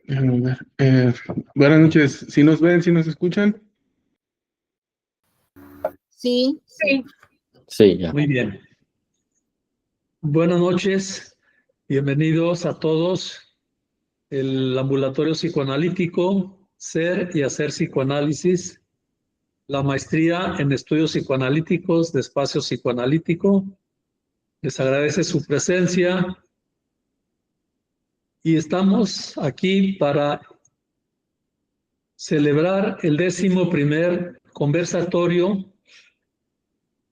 A ver, buenas noches. ¿Si nos ven, si nos escuchan? Sí. Sí, ya. Muy bien. Buenas noches, bienvenidos a todos. El ambulatorio psicoanalítico, Ser y Hacer Psicoanálisis, la maestría en estudios psicoanalíticos de Espacio Psicoanalítico. Les agradece su presencia y estamos aquí para celebrar el 11º conversatorio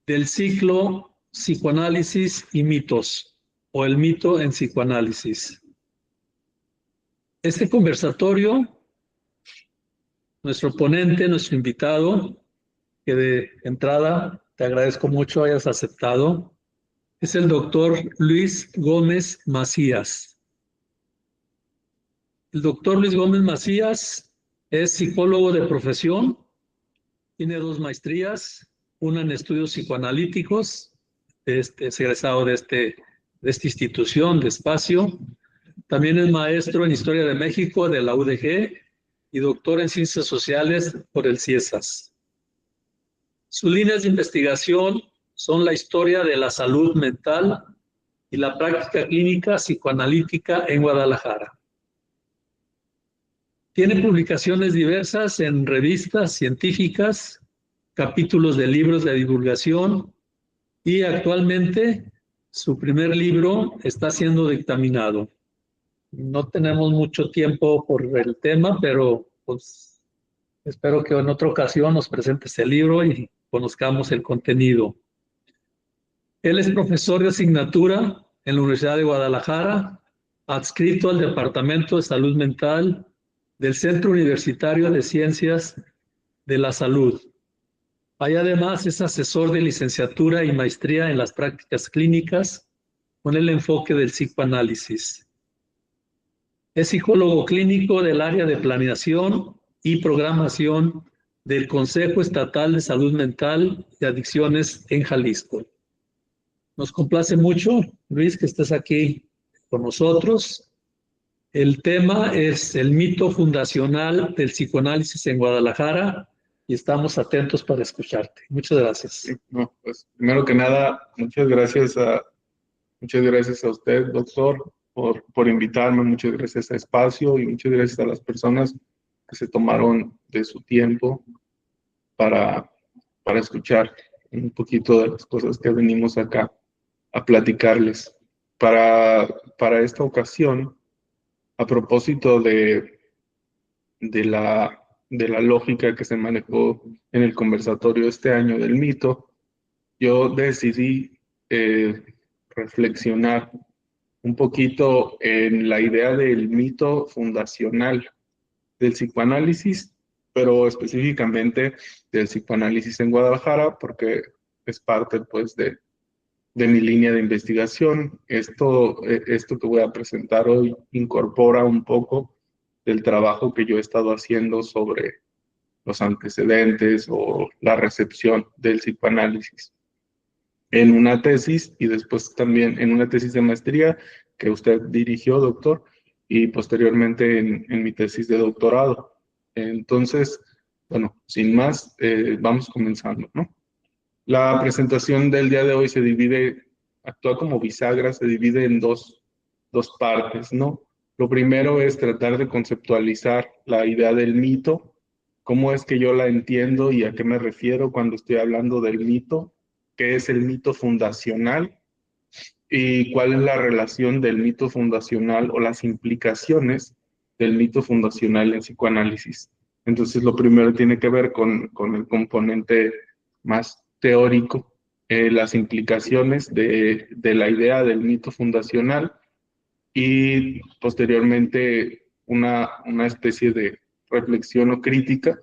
del ciclo Psicoanálisis y mitos, o el mito en psicoanálisis. Este conversatorio, nuestro ponente, nuestro invitado, que de entrada te agradezco mucho hayas aceptado, es el doctor Luis Gómez Macías. El doctor Luis Gómez Macías es psicólogo de profesión, tiene 2 maestrías, una en estudios psicoanalíticos, es egresado de esta institución, de Espacio. También es maestro en Historia de México de la UDG y doctor en Ciencias Sociales por el CIESAS. Sus líneas de investigación son la historia de la salud mental y la práctica clínica psicoanalítica en Guadalajara. Tiene publicaciones diversas en revistas científicas, capítulos de libros de divulgación y actualmente su primer libro está siendo dictaminado. No tenemos mucho tiempo por el tema, pero pues espero que en otra ocasión nos presentes el libro y conozcamos el contenido. Él es profesor de asignatura en la Universidad de Guadalajara, adscrito al Departamento de Salud Mental del Centro Universitario de Ciencias de la Salud. Ahí además es asesor de licenciatura y maestría en las prácticas clínicas con el enfoque del psicoanálisis. Es psicólogo clínico del área de planeación y programación del Consejo Estatal de Salud Mental y Adicciones en Jalisco. Nos complace mucho, Luis, que estés aquí con nosotros. El tema es el mito fundacional del psicoanálisis en Guadalajara y estamos atentos para escucharte. Muchas gracias. No, pues primero que nada, muchas gracias a usted, doctor, por invitarme. Muchas gracias a Espacio y muchas gracias a las personas que se tomaron de su tiempo para escuchar un poquito de las cosas que venimos acá a platicarles. Para esta ocasión, a propósito de la lógica que se manejó en el conversatorio este año del mito, yo decidí reflexionar un poquito en la idea del mito fundacional del psicoanálisis, pero específicamente del psicoanálisis en Guadalajara, porque es parte pues de mi línea de investigación. Esto que voy a presentar hoy incorpora un poco del trabajo que yo he estado haciendo sobre los antecedentes o la recepción del psicoanálisis en una tesis y después también en una tesis de maestría que usted dirigió, doctor, y posteriormente en mi tesis de doctorado. Entonces, bueno, sin más, vamos comenzando, ¿no? La presentación del día de hoy actúa como bisagra, se divide en dos partes, ¿no? Lo primero es tratar de conceptualizar la idea del mito, cómo es que yo la entiendo y a qué me refiero cuando estoy hablando del mito, qué es el mito fundacional y cuál es la relación del mito fundacional o las implicaciones del mito fundacional en psicoanálisis. Entonces, lo primero tiene que ver con el componente más teórico, las implicaciones de la idea del mito fundacional y posteriormente una especie de reflexión o crítica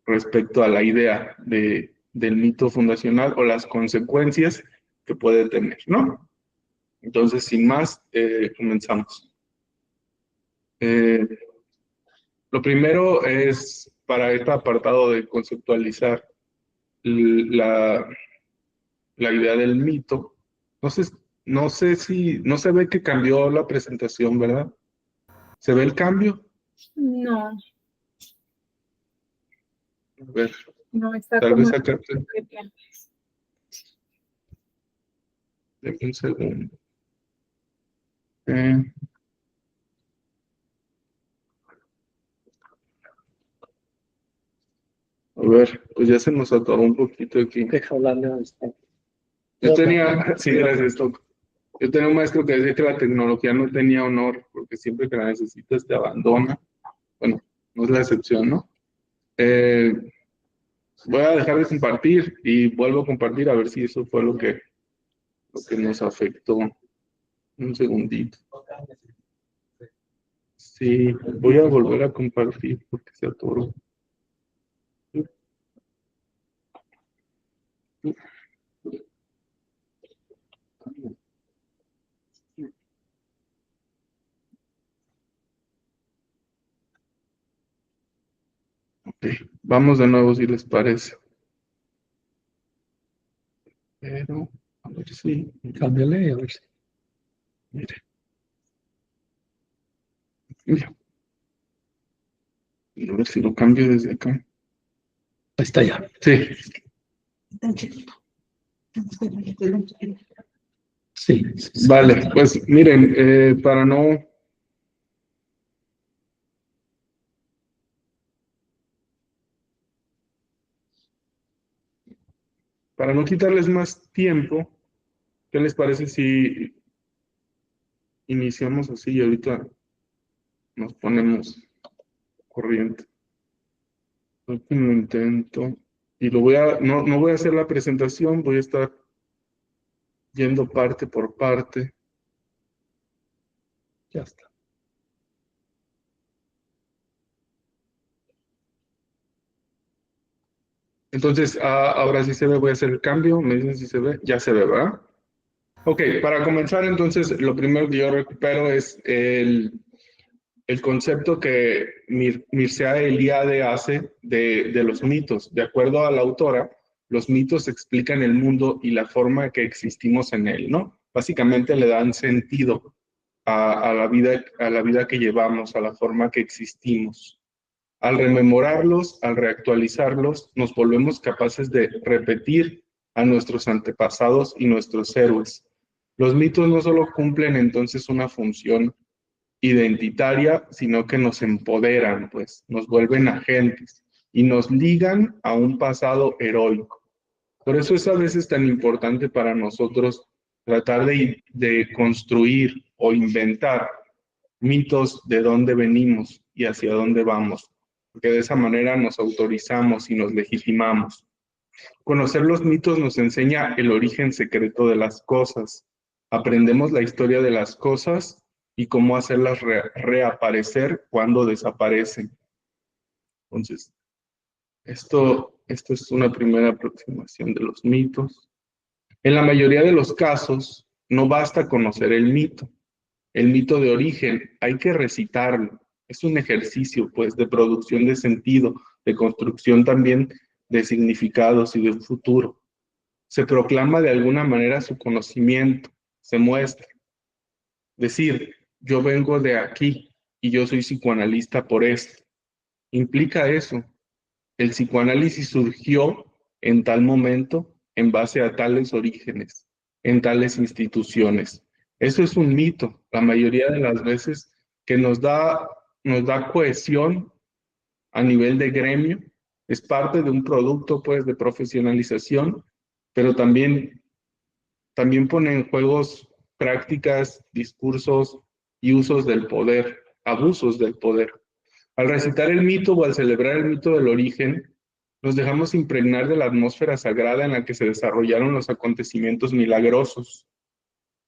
respecto a la idea del mito fundacional o las consecuencias que puede tener, ¿no? Entonces, sin más, comenzamos. Lo primero es, para este apartado de conceptualizar la idea del mito, no sé si, no se ve que cambió la presentación, ¿verdad? ¿Se ve el cambio? No, A ver, no está tal como vez acá. en- Deme un segundo. Eh, a ver, pues ya se nos atoró un poquito aquí. Deja hablarle a este. Yo tenía, sí, gracias, Toc. Yo tenía un maestro que decía que la tecnología no tenía honor, porque siempre que la necesitas te abandona. Bueno, no es la excepción, ¿no? Eh, voy a dejar de compartir y vuelvo a compartir a ver si eso fue lo que nos afectó. Un segundito. Sí, voy a volver a compartir porque se atoró. Ok, vamos de nuevo si les parece. Pero, a ver si, Cámbiale, a ver si. mire. Mira. A ver si lo cambio desde acá. Ahí está ya. Sí, Sí. vale, pues miren, para no quitarles más tiempo, ¿qué les parece si iniciamos así y ahorita nos ponemos corriente? Último intento. Y no voy a hacer la presentación, voy a estar yendo parte por parte. Ya está. Entonces, ahora sí se ve, voy a hacer el cambio, me dicen si se ve, ya se ve, ¿verdad? Ok, para comenzar entonces, lo primero que yo recupero es el concepto que Mircea Eliade hace de los mitos. De acuerdo a la autora, los mitos explican el mundo y la forma que existimos en él, ¿no? Básicamente le dan sentido a la vida que llevamos, a la forma que existimos. Al rememorarlos, al reactualizarlos, nos volvemos capaces de repetir a nuestros antepasados y nuestros héroes. Los mitos no solo cumplen entonces una función identitaria, sino que nos empoderan, pues, nos vuelven agentes y nos ligan a un pasado heroico. Por eso es a veces tan importante para nosotros tratar de construir o inventar mitos de dónde venimos y hacia dónde vamos, porque de esa manera nos autorizamos y nos legitimamos. Conocer los mitos nos enseña el origen secreto de las cosas. Aprendemos la historia de las cosas y cómo hacerlas reaparecer cuando desaparecen. Entonces, esto es una primera aproximación de los mitos. En la mayoría de los casos, no basta conocer el mito de origen, hay que recitarlo. Es un ejercicio, pues, de producción de sentido, de construcción también de significados y de un futuro. Se proclama de alguna manera su conocimiento, se muestra. Decir, yo vengo de aquí y yo soy psicoanalista por esto, implica eso. El psicoanálisis surgió en tal momento en base a tales orígenes, en tales instituciones. Eso es un mito, la mayoría de las veces que nos da cohesión a nivel de gremio, es parte de un producto pues de profesionalización, pero también pone en juegos prácticas, discursos y usos del poder, abusos del poder. Al recitar el mito o al celebrar el mito del origen, nos dejamos impregnar de la atmósfera sagrada en la que se desarrollaron los acontecimientos milagrosos.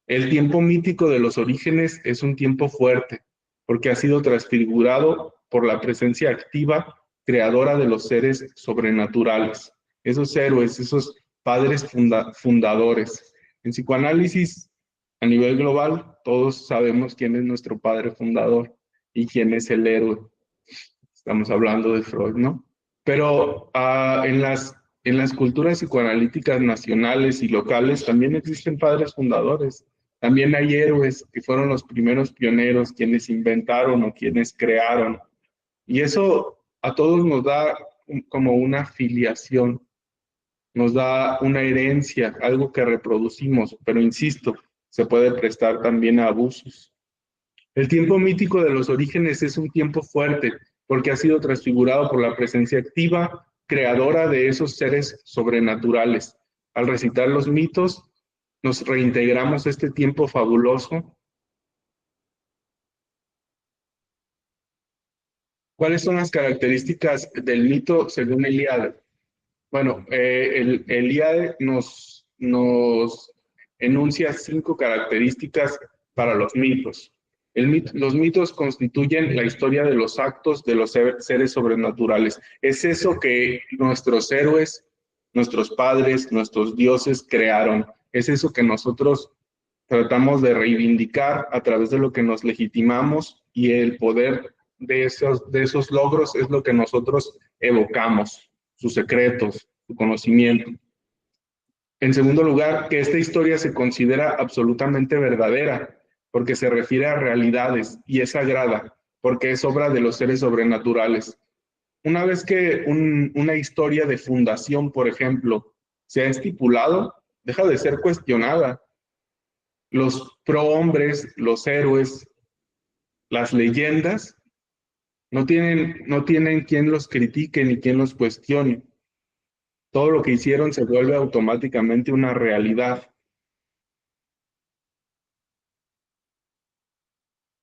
El tiempo mítico de los orígenes es un tiempo fuerte, porque ha sido transfigurado por la presencia activa, creadora de los seres sobrenaturales, esos héroes, esos padres fundadores. En psicoanálisis, a nivel global, todos sabemos quién es nuestro padre fundador y quién es el héroe. Estamos hablando de Freud, ¿no? Pero en las culturas psicoanalíticas nacionales y locales también existen padres fundadores. También hay héroes que fueron los primeros pioneros, quienes inventaron o quienes crearon Y eso a todos nos da como una filiación, nos da una herencia, algo que reproducimos, pero insisto, se puede prestar también a abusos. El tiempo mítico de los orígenes es un tiempo fuerte, porque ha sido transfigurado por la presencia activa, creadora de esos seres sobrenaturales. Al recitar los mitos, nos reintegramos a este tiempo fabuloso. ¿Cuáles son las características del mito según Eliade? Bueno, Eliade nos enuncia 5 características para los mitos. Los mitos constituyen la historia de los actos de los seres sobrenaturales. Es eso que nuestros héroes, nuestros padres, nuestros dioses crearon. Es eso que nosotros tratamos de reivindicar a través de lo que nos legitimamos, y el poder de esos logros es lo que nosotros evocamos, sus secretos, su conocimiento. En segundo lugar, que esta historia se considera absolutamente verdadera, porque se refiere a realidades, y es sagrada, porque es obra de los seres sobrenaturales. Una vez que una historia de fundación, por ejemplo, se ha estipulado, deja de ser cuestionada. Los prohombres, los héroes, las leyendas, no tienen quien los critique ni quien los cuestione. Todo lo que hicieron se vuelve automáticamente una realidad.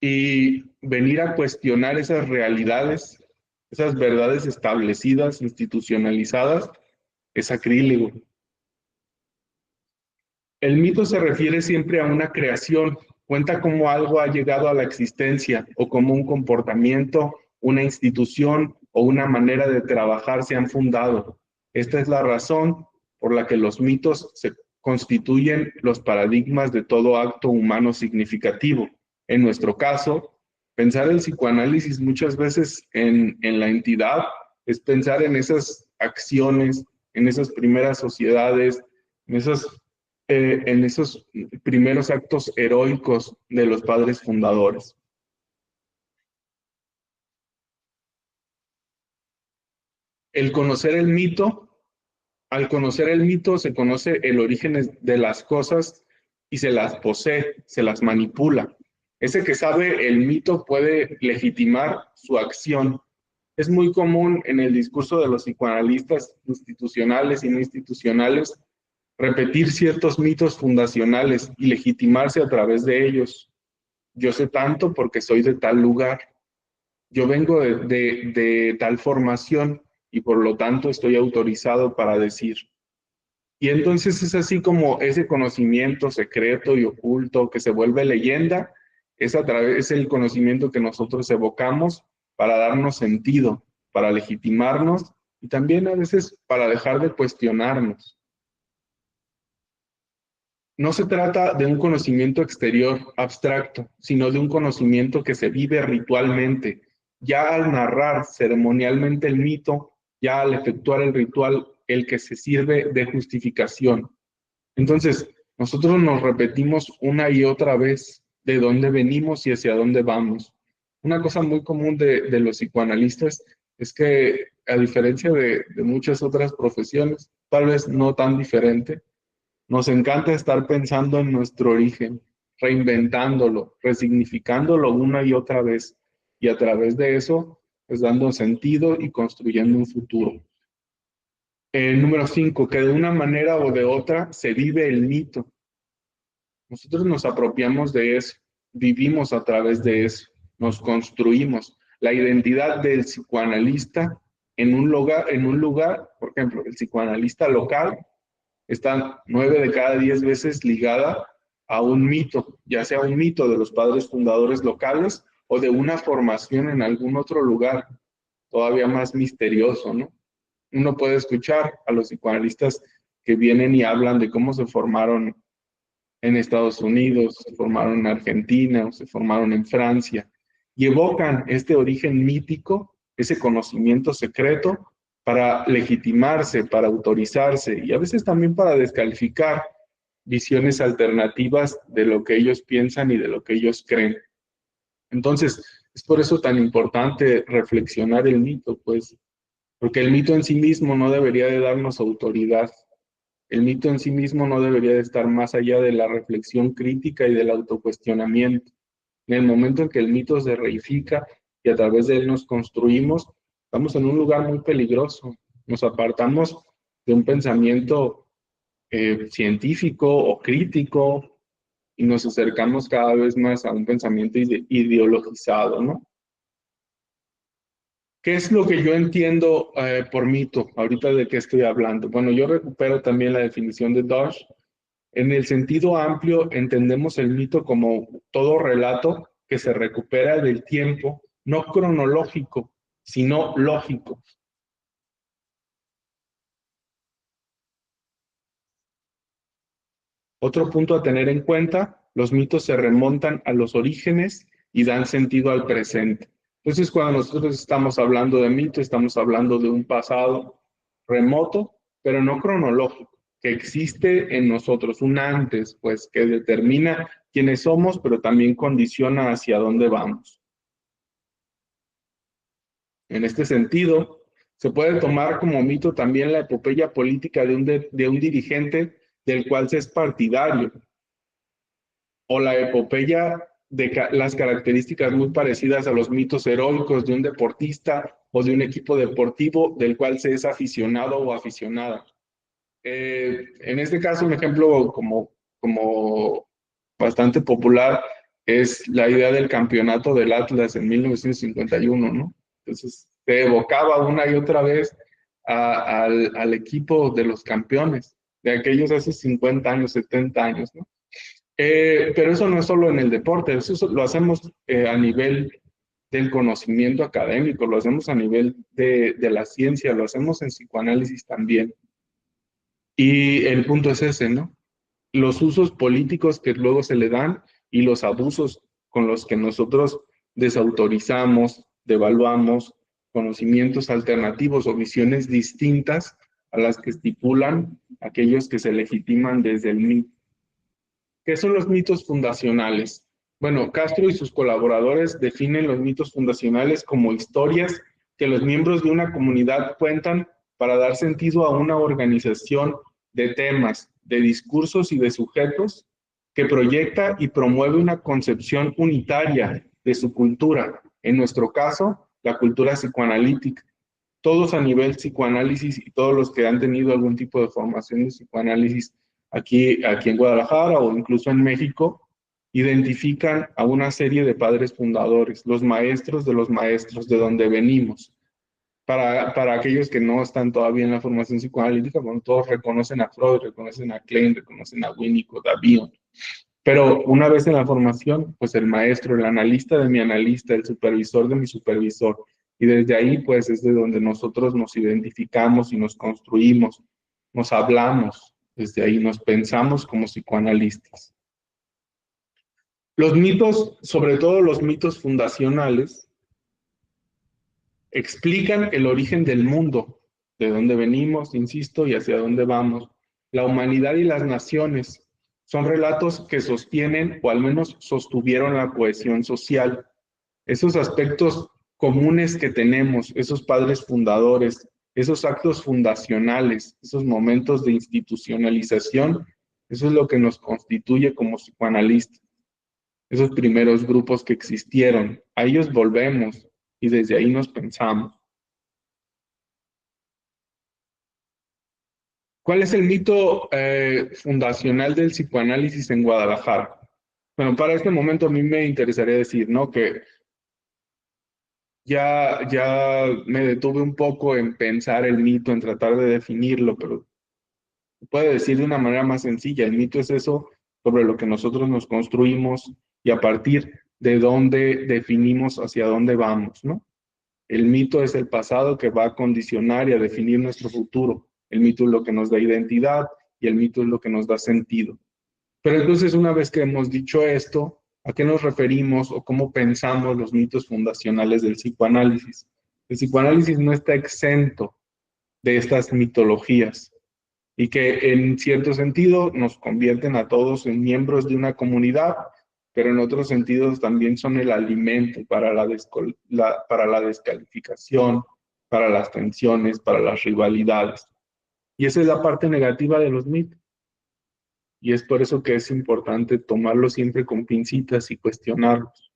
Y venir a cuestionar esas realidades, esas verdades establecidas, institucionalizadas, es sacrílego. El mito se refiere siempre a una creación, cuenta cómo algo ha llegado a la existencia, o cómo un comportamiento, una institución o una manera de trabajar se han fundado. Esta es la razón por la que los mitos se constituyen los paradigmas de todo acto humano significativo. En nuestro caso, pensar el psicoanálisis muchas veces en la entidad es pensar en esas acciones, en esas primeras sociedades, en esos primeros actos heroicos de los padres fundadores. El conocer el mito, al conocer el mito se conoce el origen de las cosas y se las posee, se las manipula. Ese que sabe el mito puede legitimar su acción. Es muy común en el discurso de los psicoanalistas institucionales y no institucionales repetir ciertos mitos fundacionales y legitimarse a través de ellos. Yo sé tanto porque soy de tal lugar. Yo vengo de tal formación y por lo tanto estoy autorizado para decir. Y entonces es así como ese conocimiento secreto y oculto que se vuelve leyenda, es el conocimiento que nosotros evocamos para darnos sentido, para legitimarnos y también a veces para dejar de cuestionarnos. No se trata de un conocimiento exterior abstracto, sino de un conocimiento que se vive ritualmente. Ya al narrar ceremonialmente el mito, ya al efectuar el ritual, el que se sirve de justificación. Entonces, nosotros nos repetimos una y otra vez de dónde venimos y hacia dónde vamos. Una cosa muy común de los psicoanalistas es que, a diferencia de muchas otras profesiones, tal vez no tan diferente, nos encanta estar pensando en nuestro origen, reinventándolo, resignificándolo una y otra vez, y a través de eso, pues dando sentido y construyendo un futuro. Número 5, que de una manera o de otra se vive el mito. Nosotros nos apropiamos de eso, vivimos a través de eso, nos construimos. La identidad del psicoanalista en un lugar, por ejemplo, el psicoanalista local, está 9 de cada 10 veces ligada a un mito, ya sea un mito de los padres fundadores locales o de una formación en algún otro lugar, todavía más misterioso, ¿no? Uno puede escuchar a los psicoanalistas que vienen y hablan de cómo se formaron en Estados Unidos, se formaron en Argentina o se formaron en Francia, y evocan este origen mítico, ese conocimiento secreto, para legitimarse, para autorizarse y a veces también para descalificar visiones alternativas de lo que ellos piensan y de lo que ellos creen. Entonces, Es por eso tan importante reflexionar el mito, pues, porque el mito en sí mismo no debería de darnos autoridad. El mito en sí mismo no debería de estar más allá de la reflexión crítica y del autocuestionamiento. En el momento en que el mito se reifica y a través de él nos construimos, estamos en un lugar muy peligroso. Nos apartamos de un pensamiento científico o crítico y nos acercamos cada vez más a un pensamiento ideologizado, ¿no? ¿Qué es lo que yo entiendo por mito? Ahorita de qué estoy hablando. Bueno, yo recupero también la definición de Dodge. En el sentido amplio, entendemos el mito como todo relato que se recupera del tiempo, no cronológico, sino lógico. Otro punto a tener en cuenta, los mitos se remontan a los orígenes y dan sentido al presente. Entonces, cuando nosotros estamos hablando de mito, estamos hablando de un pasado remoto, pero no cronológico, que existe en nosotros, un antes, pues, que determina quiénes somos, pero también condiciona hacia dónde vamos. En este sentido, se puede tomar como mito también la epopeya política de un dirigente del cual se es partidario, o la epopeya de las características muy parecidas a los mitos heroicos de un deportista o de un equipo deportivo del cual se es aficionado o aficionada. En este caso, un ejemplo como bastante popular es la idea del campeonato del Atlas en 1951, ¿no? Entonces, se evocaba una y otra vez al equipo de los campeones, de aquellos hace 50 años, 70 años, ¿no? Pero eso no es solo en el deporte, eso lo hacemos a nivel del conocimiento académico, lo hacemos a nivel de la ciencia, lo hacemos en psicoanálisis también. Y el punto es ese, ¿no? Los usos políticos que luego se le dan y los abusos con los que nosotros desautorizamos, devaluamos conocimientos alternativos o visiones distintas a las que estipulan aquellos que se legitiman desde el mito. ¿Qué son los mitos fundacionales? Bueno, Castro y sus colaboradores definen los mitos fundacionales como historias que los miembros de una comunidad cuentan para dar sentido a una organización de temas, de discursos y de sujetos que proyecta y promueve una concepción unitaria de su cultura, en nuestro caso, la cultura psicoanalítica. Todos a nivel psicoanálisis y todos los que han tenido algún tipo de formación de psicoanálisis aquí en Guadalajara o incluso en México, identifican a una serie de padres fundadores, los maestros de donde venimos. Para aquellos que no están todavía en la formación psicoanalítica, bueno, todos reconocen a Freud, reconocen a Klein, reconocen a Winnicott, a Bion. Pero una vez en la formación, pues el maestro, el analista de mi analista, el supervisor de mi supervisor, y desde ahí, pues es de donde nosotros nos identificamos y nos construimos, nos hablamos, desde ahí nos pensamos como psicoanalistas. Los mitos, sobre todo los mitos fundacionales, explican el origen del mundo, de dónde venimos, insisto, y hacia dónde vamos. La humanidad y las naciones son relatos que sostienen, o al menos sostuvieron, la cohesión social. Esos aspectos comunes que tenemos, esos padres fundadores, esos actos fundacionales, esos momentos de institucionalización, eso es lo que nos constituye como psicoanalistas. Esos primeros grupos que existieron, a ellos volvemos y desde ahí nos pensamos. ¿Cuál es el mito fundacional del psicoanálisis en Guadalajara? Bueno, para este momento a mí me interesaría decir, ¿no?, que ya me detuve un poco en pensar el mito, en tratar de definirlo, pero se puede decir de una manera más sencilla. El mito es eso sobre lo que nosotros nos construimos y a partir de dónde definimos hacia dónde vamos, ¿no? El mito es el pasado que va a condicionar y a definir nuestro futuro. El mito es lo que nos da identidad y el mito es lo que nos da sentido. Pero entonces, una vez que hemos dicho esto, ¿a qué nos referimos o cómo pensamos los mitos fundacionales del psicoanálisis? El psicoanálisis no está exento de estas mitologías y que en cierto sentido nos convierten a todos en miembros de una comunidad, pero en otros sentidos también son el alimento para para la descalificación, para las tensiones, para las rivalidades. Y esa es la parte negativa de los mitos. Y es por eso que es importante tomarlos siempre con pincitas y cuestionarlos.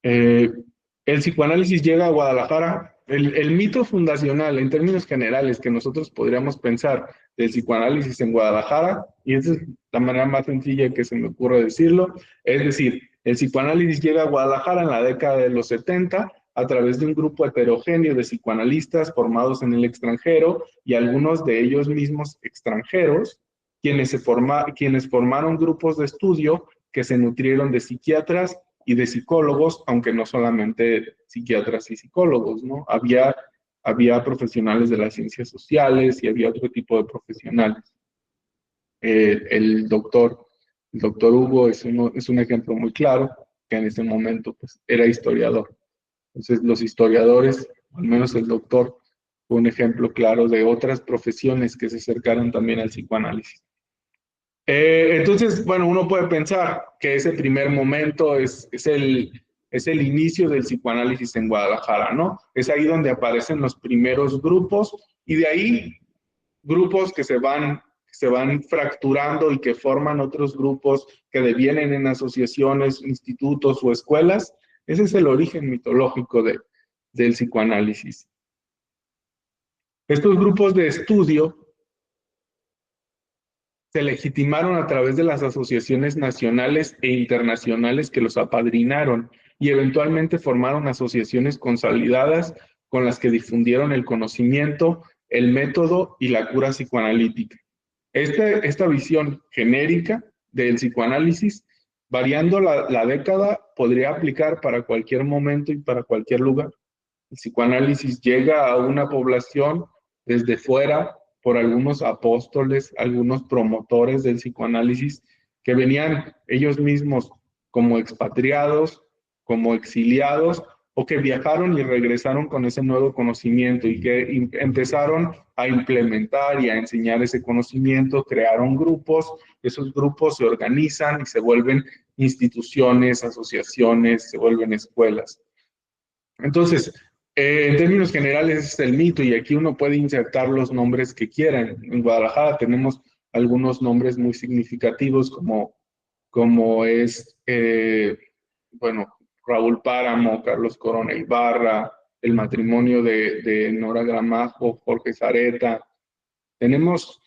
El psicoanálisis llega a Guadalajara. El mito fundacional, en términos generales, que nosotros podríamos pensar del psicoanálisis en Guadalajara, y esa es la manera más sencilla que se me ocurre decirlo, es decir, el psicoanálisis llega a Guadalajara en la década de los 70 a través de un grupo heterogéneo de psicoanalistas formados en el extranjero y algunos de ellos mismos extranjeros, quienes formaron grupos de estudio que se nutrieron de psiquiatras y de psicólogos, aunque no solamente psiquiatras y psicólogos, ¿no? Había profesionales de las ciencias sociales y había otro tipo de profesionales. El doctor Hugo es un ejemplo muy claro, que en ese momento pues, era historiador. Entonces los historiadores, al menos el doctor, fue un ejemplo claro de otras profesiones que se acercaron también al psicoanálisis. Entonces, bueno, uno puede pensar que ese primer momento es el inicio del psicoanálisis en Guadalajara, ¿no? Es ahí donde aparecen los primeros grupos y de ahí grupos que se van fracturando y que forman otros grupos que devienen en asociaciones, institutos o escuelas. Ese es el origen mitológico del psicoanálisis. Estos grupos de estudio se legitimaron a través de las asociaciones nacionales e internacionales que los apadrinaron y eventualmente formaron asociaciones consolidadas con las que difundieron el conocimiento, el método y la cura psicoanalítica. Esta visión genérica del psicoanálisis, variando la década, podría aplicar para cualquier momento y para cualquier lugar. El psicoanálisis llega a una población desde fuera por algunos apóstoles, algunos promotores del psicoanálisis que venían ellos mismos como expatriados, como exiliados, o que viajaron y regresaron con ese nuevo conocimiento y que empezaron a implementar y a enseñar ese conocimiento, crearon grupos, esos grupos se organizan y se vuelven instituciones, asociaciones, se vuelven escuelas. Entonces, en términos generales es el mito y aquí uno puede insertar los nombres que quieran. En Guadalajara tenemos algunos nombres muy significativos como es, bueno, Raúl Páramo, Carlos Corona Ibarra, el matrimonio de Nora Gramajo, Jorge Zareta. Tenemos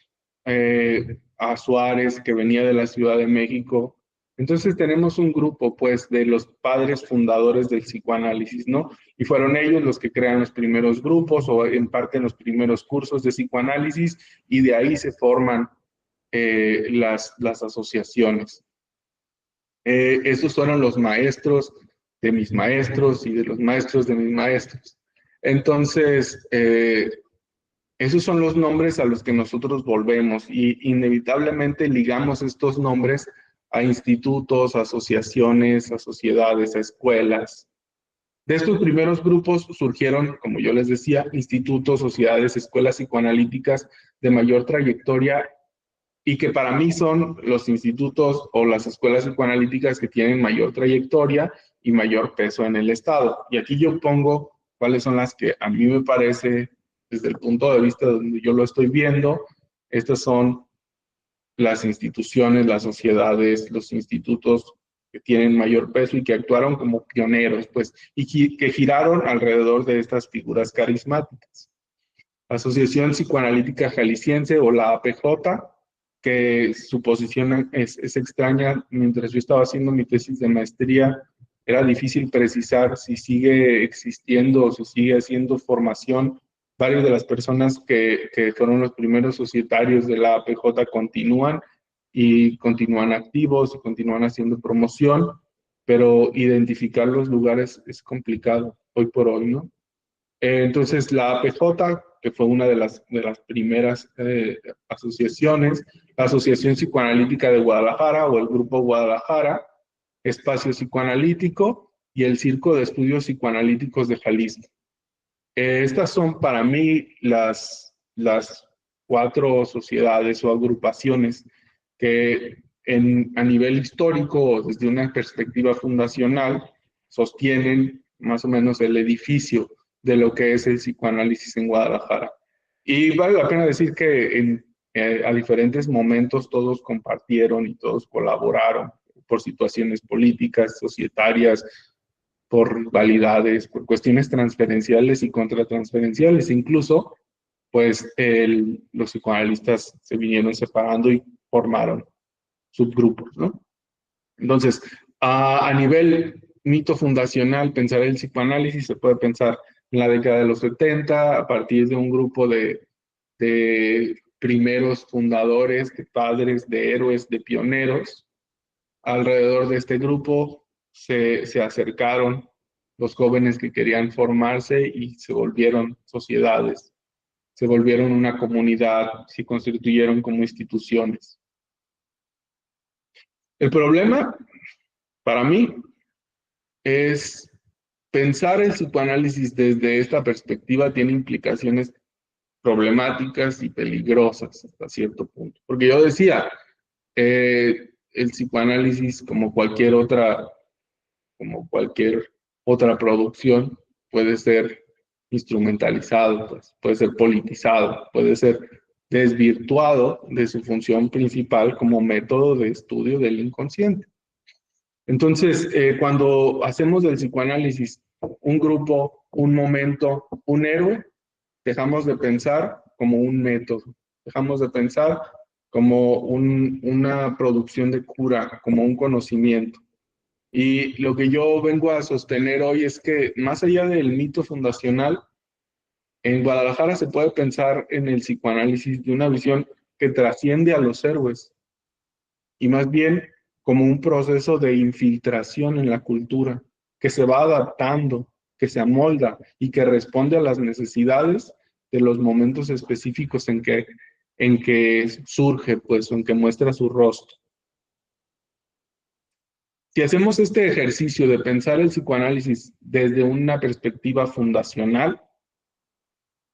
a Suárez, que venía de la Ciudad de México. Entonces tenemos un grupo, pues, de los padres fundadores del psicoanálisis, ¿no? Y fueron ellos los que crean los primeros grupos o en parte los primeros cursos de psicoanálisis y de ahí se forman las asociaciones. Esos fueron los maestros de mis maestros y de los maestros de mis maestros. Entonces, esos son los nombres a los que nosotros volvemos y inevitablemente ligamos estos nombres a institutos, a asociaciones, a sociedades, a escuelas. De estos primeros grupos surgieron, como yo les decía, institutos, sociedades, escuelas psicoanalíticas de mayor trayectoria y que para mí son los institutos o las escuelas psicoanalíticas que tienen mayor trayectoria y mayor peso en el Estado. Y aquí yo pongo cuáles son las que a mí me parece, desde el punto de vista donde yo lo estoy viendo, estas son las instituciones, las sociedades, los institutos que tienen mayor peso y que actuaron como pioneros, pues, y que giraron alrededor de estas figuras carismáticas. Asociación Psicoanalítica Jalisciense o la APJ, que su posición es extraña. Mientras yo estaba haciendo mi tesis de maestría, era difícil precisar si sigue existiendo o si sigue haciendo formación. Varias de las personas que fueron los primeros societarios de la APJ continúan activos y continúan haciendo promoción, pero identificar los lugares es complicado hoy por hoy, ¿no? Entonces, la APJ, que fue una de las primeras asociaciones, la Asociación Psicoanalítica de Guadalajara o el Grupo Guadalajara, Espacio Psicoanalítico y el Circo de Estudios Psicoanalíticos de Jalisco. Estas son para mí las 4 sociedades o agrupaciones que a nivel histórico, desde una perspectiva fundacional, sostienen más o menos el edificio de lo que es el psicoanálisis en Guadalajara. Y vale la pena decir que a diferentes momentos todos compartieron y todos colaboraron por situaciones políticas, societarias, por rivalidades, por cuestiones transferenciales y contratransferenciales. Incluso, pues los psicoanalistas se vinieron separando y formaron subgrupos, ¿no? Entonces, a nivel mito fundacional, pensar el psicoanálisis se puede pensar en la década de los 70, a partir de un grupo de primeros fundadores, de padres, de héroes, de pioneros. Alrededor de este grupo se acercaron los jóvenes que querían formarse y se volvieron sociedades, se volvieron una comunidad, se constituyeron como instituciones. El problema, para mí, es pensar el psicoanálisis desde esta perspectiva tiene implicaciones problemáticas y peligrosas hasta cierto punto. Porque yo decía, el psicoanálisis, como cualquier otra producción, puede ser instrumentalizado, pues, puede ser politizado, puede ser desvirtuado de su función principal como método de estudio del inconsciente. Entonces, cuando hacemos del psicoanálisis un grupo, un momento, un héroe, dejamos de pensar como un método, dejamos de pensar como una producción de cura, como un conocimiento. Y lo que yo vengo a sostener hoy es que más allá del mito fundacional, en Guadalajara se puede pensar en el psicoanálisis de una visión que trasciende a los héroes y más bien como un proceso de infiltración en la cultura, que se va adaptando, que se amolda y que responde a las necesidades de los momentos específicos en que surge, pues, o en que muestra su rostro. Si hacemos este ejercicio de pensar el psicoanálisis desde una perspectiva fundacional,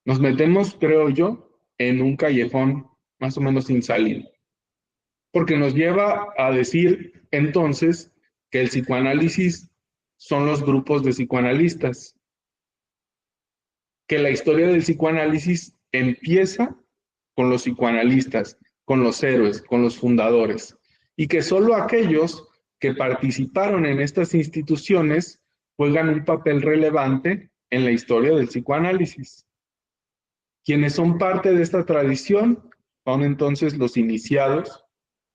nos metemos, creo yo, en un callejón más o menos sin salida. Porque nos lleva a decir entonces que el psicoanálisis son los grupos de psicoanalistas, que la historia del psicoanálisis empieza con los psicoanalistas, con los héroes, con los fundadores, y que solo aquellos que participaron en estas instituciones juegan un papel relevante en la historia del psicoanálisis. Quienes son parte de esta tradición son entonces los iniciados,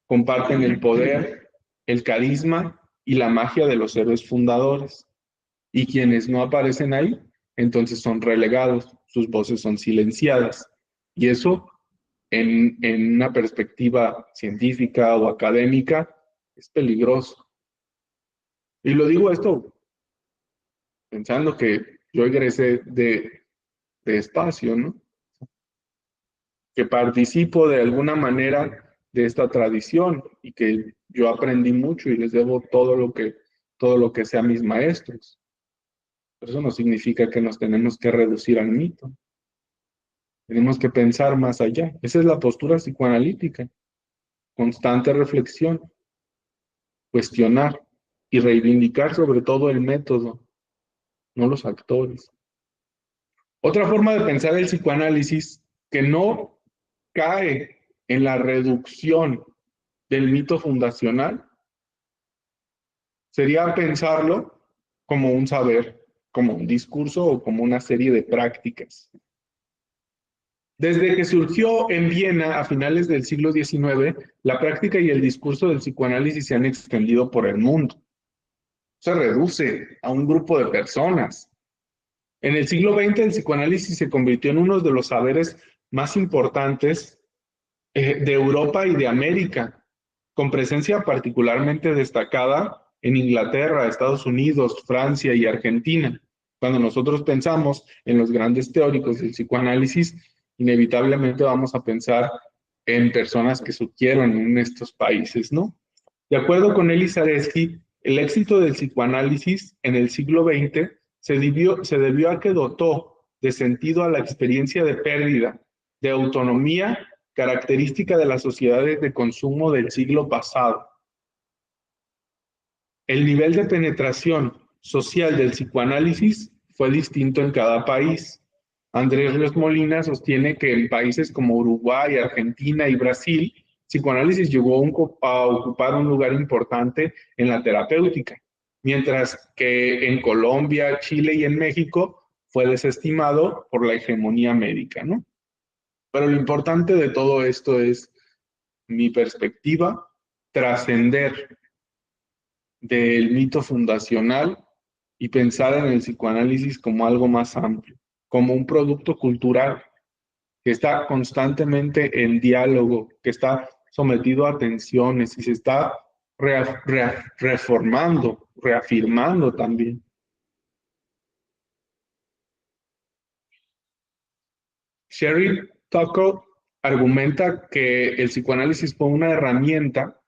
comparten el poder, el carisma y la magia de los héroes fundadores. Y quienes no aparecen ahí, entonces son relegados, sus voces son silenciadas. Y eso, en una perspectiva científica o académica, es peligroso. Y lo digo esto pensando que yo egresé de espacio, ¿no? Que participo de alguna manera de esta tradición y que yo aprendí mucho y les debo todo lo que sé a mis maestros. Pero eso no significa que nos tenemos que reducir al mito. Tenemos que pensar más allá. Esa es la postura psicoanalítica. Constante reflexión, cuestionar y reivindicar sobre todo el método, no los actores. Otra forma de pensar el psicoanálisis que no cae en la reducción del mito fundacional sería pensarlo como un saber, como un discurso o como una serie de prácticas. Desde que surgió en Viena a finales del siglo XIX, la práctica y el discurso del psicoanálisis se han extendido por el mundo. Se reduce a un grupo de personas. En el siglo XX, el psicoanálisis se convirtió en uno de los saberes más importantes de Europa y de América, con presencia particularmente destacada en Inglaterra, Estados Unidos, Francia y Argentina. Cuando nosotros pensamos en los grandes teóricos del psicoanálisis, inevitablemente vamos a pensar en personas que surgieron en estos países, ¿no? De acuerdo con Elie Zaretsky, el éxito del psicoanálisis en el siglo XX se debió a que dotó de sentido a la experiencia de pérdida, de autonomía característica de las sociedades de consumo del siglo pasado. El nivel de penetración social del psicoanálisis fue distinto en cada país. Andrés Ríos Molina sostiene que en países como Uruguay, Argentina y Brasil, psicoanálisis llegó a ocupar un lugar importante en la terapéutica, mientras que en Colombia, Chile y en México fue desestimado por la hegemonía médica, ¿no? Pero lo importante de todo esto es mi perspectiva, trascender del mito fundacional y pensar en el psicoanálisis como algo más amplio, como un producto cultural que está constantemente en diálogo, que está sometido a tensiones y se está reformando, reafirmando también. Sherry Tucker argumenta que el psicoanálisis fue una herramienta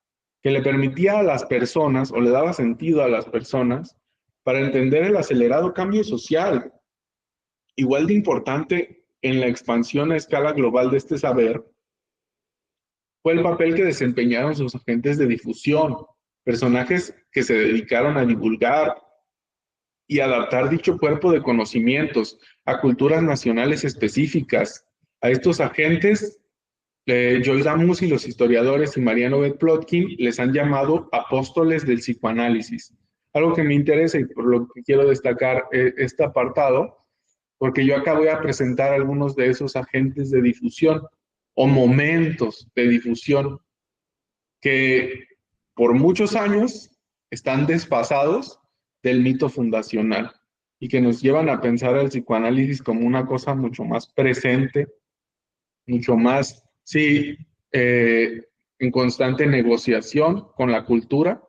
que le permitía a las personas, o le daba sentido a las personas, para entender el acelerado cambio social. Igual de importante en la expansión a escala global de este saber fue el papel que desempeñaron sus agentes de difusión, personajes que se dedicaron a divulgar y adaptar dicho cuerpo de conocimientos a culturas nacionales específicas. A estos agentes, Joy Damus y los historiadores y Mariano Plotkin les han llamado apóstoles del psicoanálisis. Algo que me interesa y por lo que quiero destacar este apartado, porque yo acá voy a presentar algunos de esos agentes de difusión o momentos de difusión que por muchos años están desfasados del mito fundacional y que nos llevan a pensar al psicoanálisis como una cosa mucho más presente, mucho más, sí, en constante negociación con la cultura,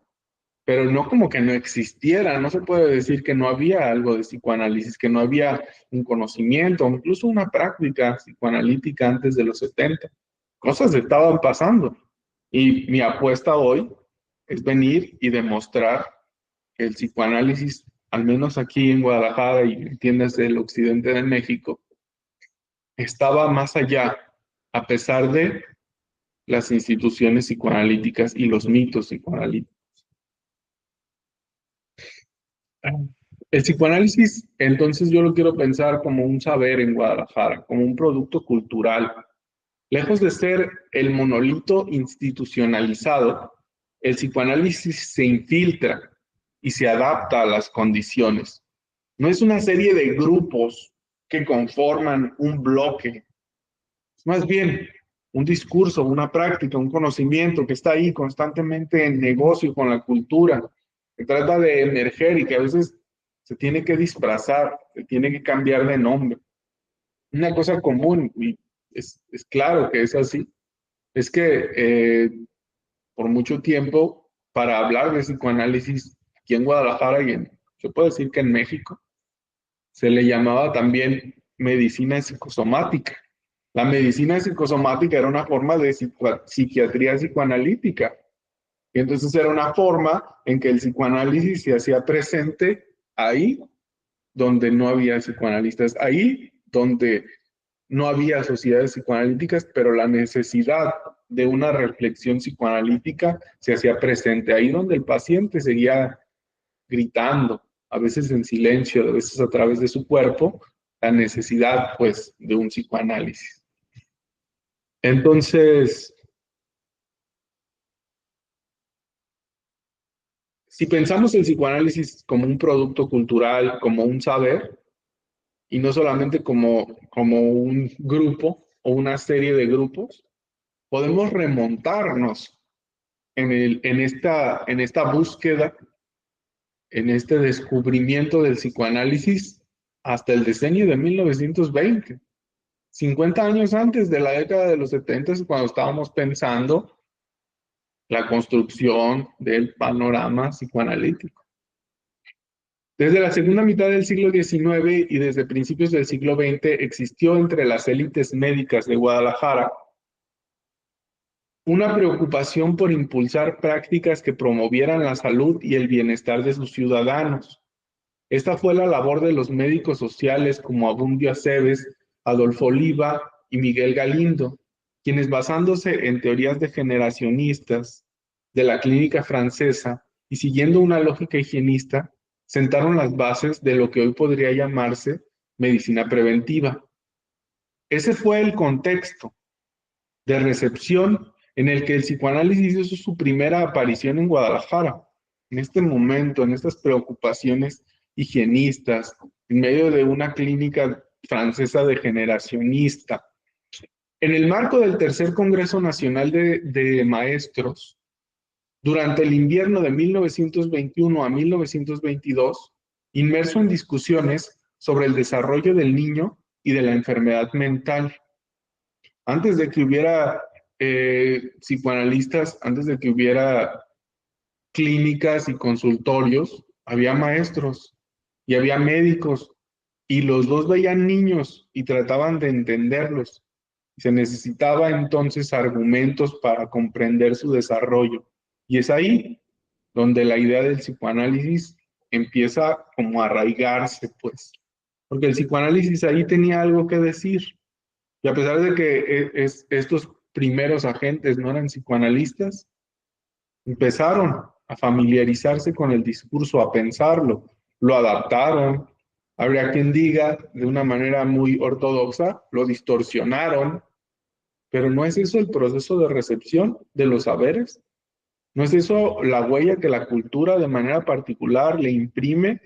pero no como que no existiera. No se puede decir que no había algo de psicoanálisis, que no había un conocimiento, incluso una práctica psicoanalítica antes de los 70. Cosas estaban pasando. Y mi apuesta hoy es venir y demostrar que el psicoanálisis, al menos aquí en Guadalajara y en tiendas del occidente de México, estaba más allá, a pesar de las instituciones psicoanalíticas y los mitos psicoanalíticos. El psicoanálisis, entonces yo lo quiero pensar como un saber en Guadalajara, como un producto cultural. Lejos de ser el monolito institucionalizado, el psicoanálisis se infiltra y se adapta a las condiciones. No es una serie de grupos que conforman un bloque. Es más bien un discurso, una práctica, un conocimiento que está ahí constantemente en negocio con la cultura, que trata de emerger y que a veces se tiene que disfrazar, se tiene que cambiar de nombre. Una cosa común, y es claro que es así, es que por mucho tiempo, para hablar de psicoanálisis aquí en Guadalajara y se puede decir que en México, se le llamaba también medicina psicosomática. La medicina psicosomática era una forma de psiquiatría psicoanalítica. Y entonces era una forma en que el psicoanálisis se hacía presente ahí donde no había psicoanalistas, ahí donde no había sociedades psicoanalíticas, pero la necesidad de una reflexión psicoanalítica se hacía presente, ahí donde el paciente seguía gritando, a veces en silencio, a veces a través de su cuerpo, la necesidad, pues, de un psicoanálisis. Entonces, si pensamos el psicoanálisis como un producto cultural, como un saber, y no solamente como un grupo o una serie de grupos, podemos remontarnos en esta búsqueda, en este descubrimiento del psicoanálisis hasta el decenio de 1920, 50 años antes de la década de los 70, cuando estábamos pensando la construcción del panorama psicoanalítico. Desde la segunda mitad del siglo XIX y desde principios del siglo XX existió entre las élites médicas de Guadalajara una preocupación por impulsar prácticas que promovieran la salud y el bienestar de sus ciudadanos. Esta fue la labor de los médicos sociales como Abundio Aceves, Adolfo Oliva y Miguel Galindo, quienes basándose en teorías degeneracionistas de la clínica francesa y siguiendo una lógica higienista, sentaron las bases de lo que hoy podría llamarse medicina preventiva. Ese fue el contexto de recepción en el que el psicoanálisis hizo su primera aparición en Guadalajara. En este momento, en estas preocupaciones higienistas, en medio de una clínica francesa degeneracionista. En el marco del Tercer Congreso Nacional de Maestros, durante el invierno de 1921 a 1922, inmerso en discusiones sobre el desarrollo del niño y de la enfermedad mental. Antes de que hubiera psicoanalistas, antes de que hubiera clínicas y consultorios, había maestros y había médicos, y los dos veían niños y trataban de entenderlos. Se necesitaba entonces argumentos para comprender su desarrollo. Y es ahí donde la idea del psicoanálisis empieza como a arraigarse, pues. Porque el psicoanálisis ahí tenía algo que decir. Y a pesar de que estos primeros agentes no eran psicoanalistas, empezaron a familiarizarse con el discurso, a pensarlo, lo adaptaron. Habría quien diga de una manera muy ortodoxa, lo distorsionaron, pero ¿no es eso el proceso de recepción de los saberes? ¿No es eso la huella que la cultura de manera particular le imprime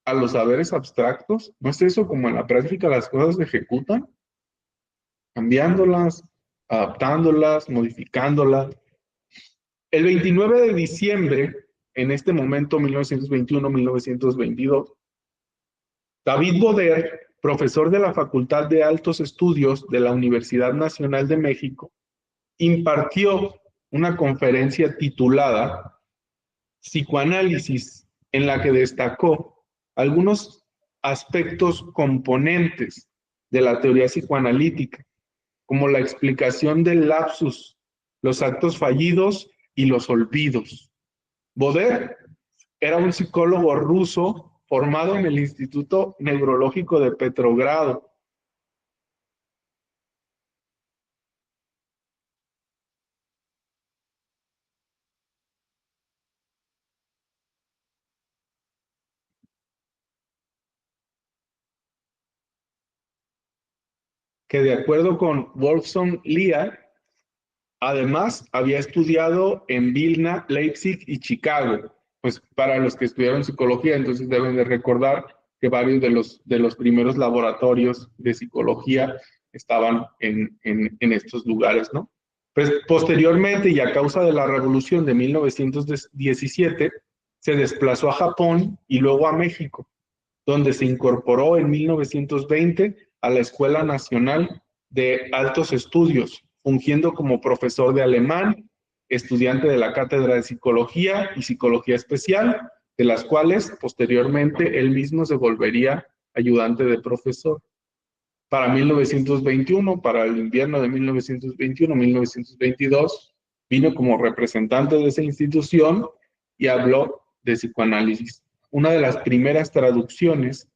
a los saberes abstractos? ¿No es eso como en la práctica las cosas se ejecutan? Cambiándolas, adaptándolas, modificándolas. El 29 de diciembre, en este momento, 1921-1922, David Boder, profesor de la Facultad de Altos Estudios de la Universidad Nacional de México, impartió una conferencia titulada Psicoanálisis, en la que destacó algunos aspectos componentes de la teoría psicoanalítica, como la explicación del lapsus, los actos fallidos y los olvidos. Boder era un psicólogo ruso formado en el Instituto Neurológico de Petrogrado. Que de acuerdo con Wolfson Liar, además había estudiado en Vilna, Leipzig y Chicago. Pues para los que estudiaron psicología, entonces deben de recordar que varios de los primeros laboratorios de psicología estaban en estos lugares, ¿no? Pues posteriormente y a causa de la revolución de 1917, se desplazó a Japón y luego a México, donde se incorporó en 1920 a la Escuela Nacional de Altos Estudios, fungiendo como profesor de alemán, estudiante de la Cátedra de Psicología y Psicología Especial, de las cuales posteriormente él mismo se volvería ayudante de profesor. Para 1921, para el invierno de 1921-1922, vino como representante de esa institución y habló de psicoanálisis. Una de las primeras traducciones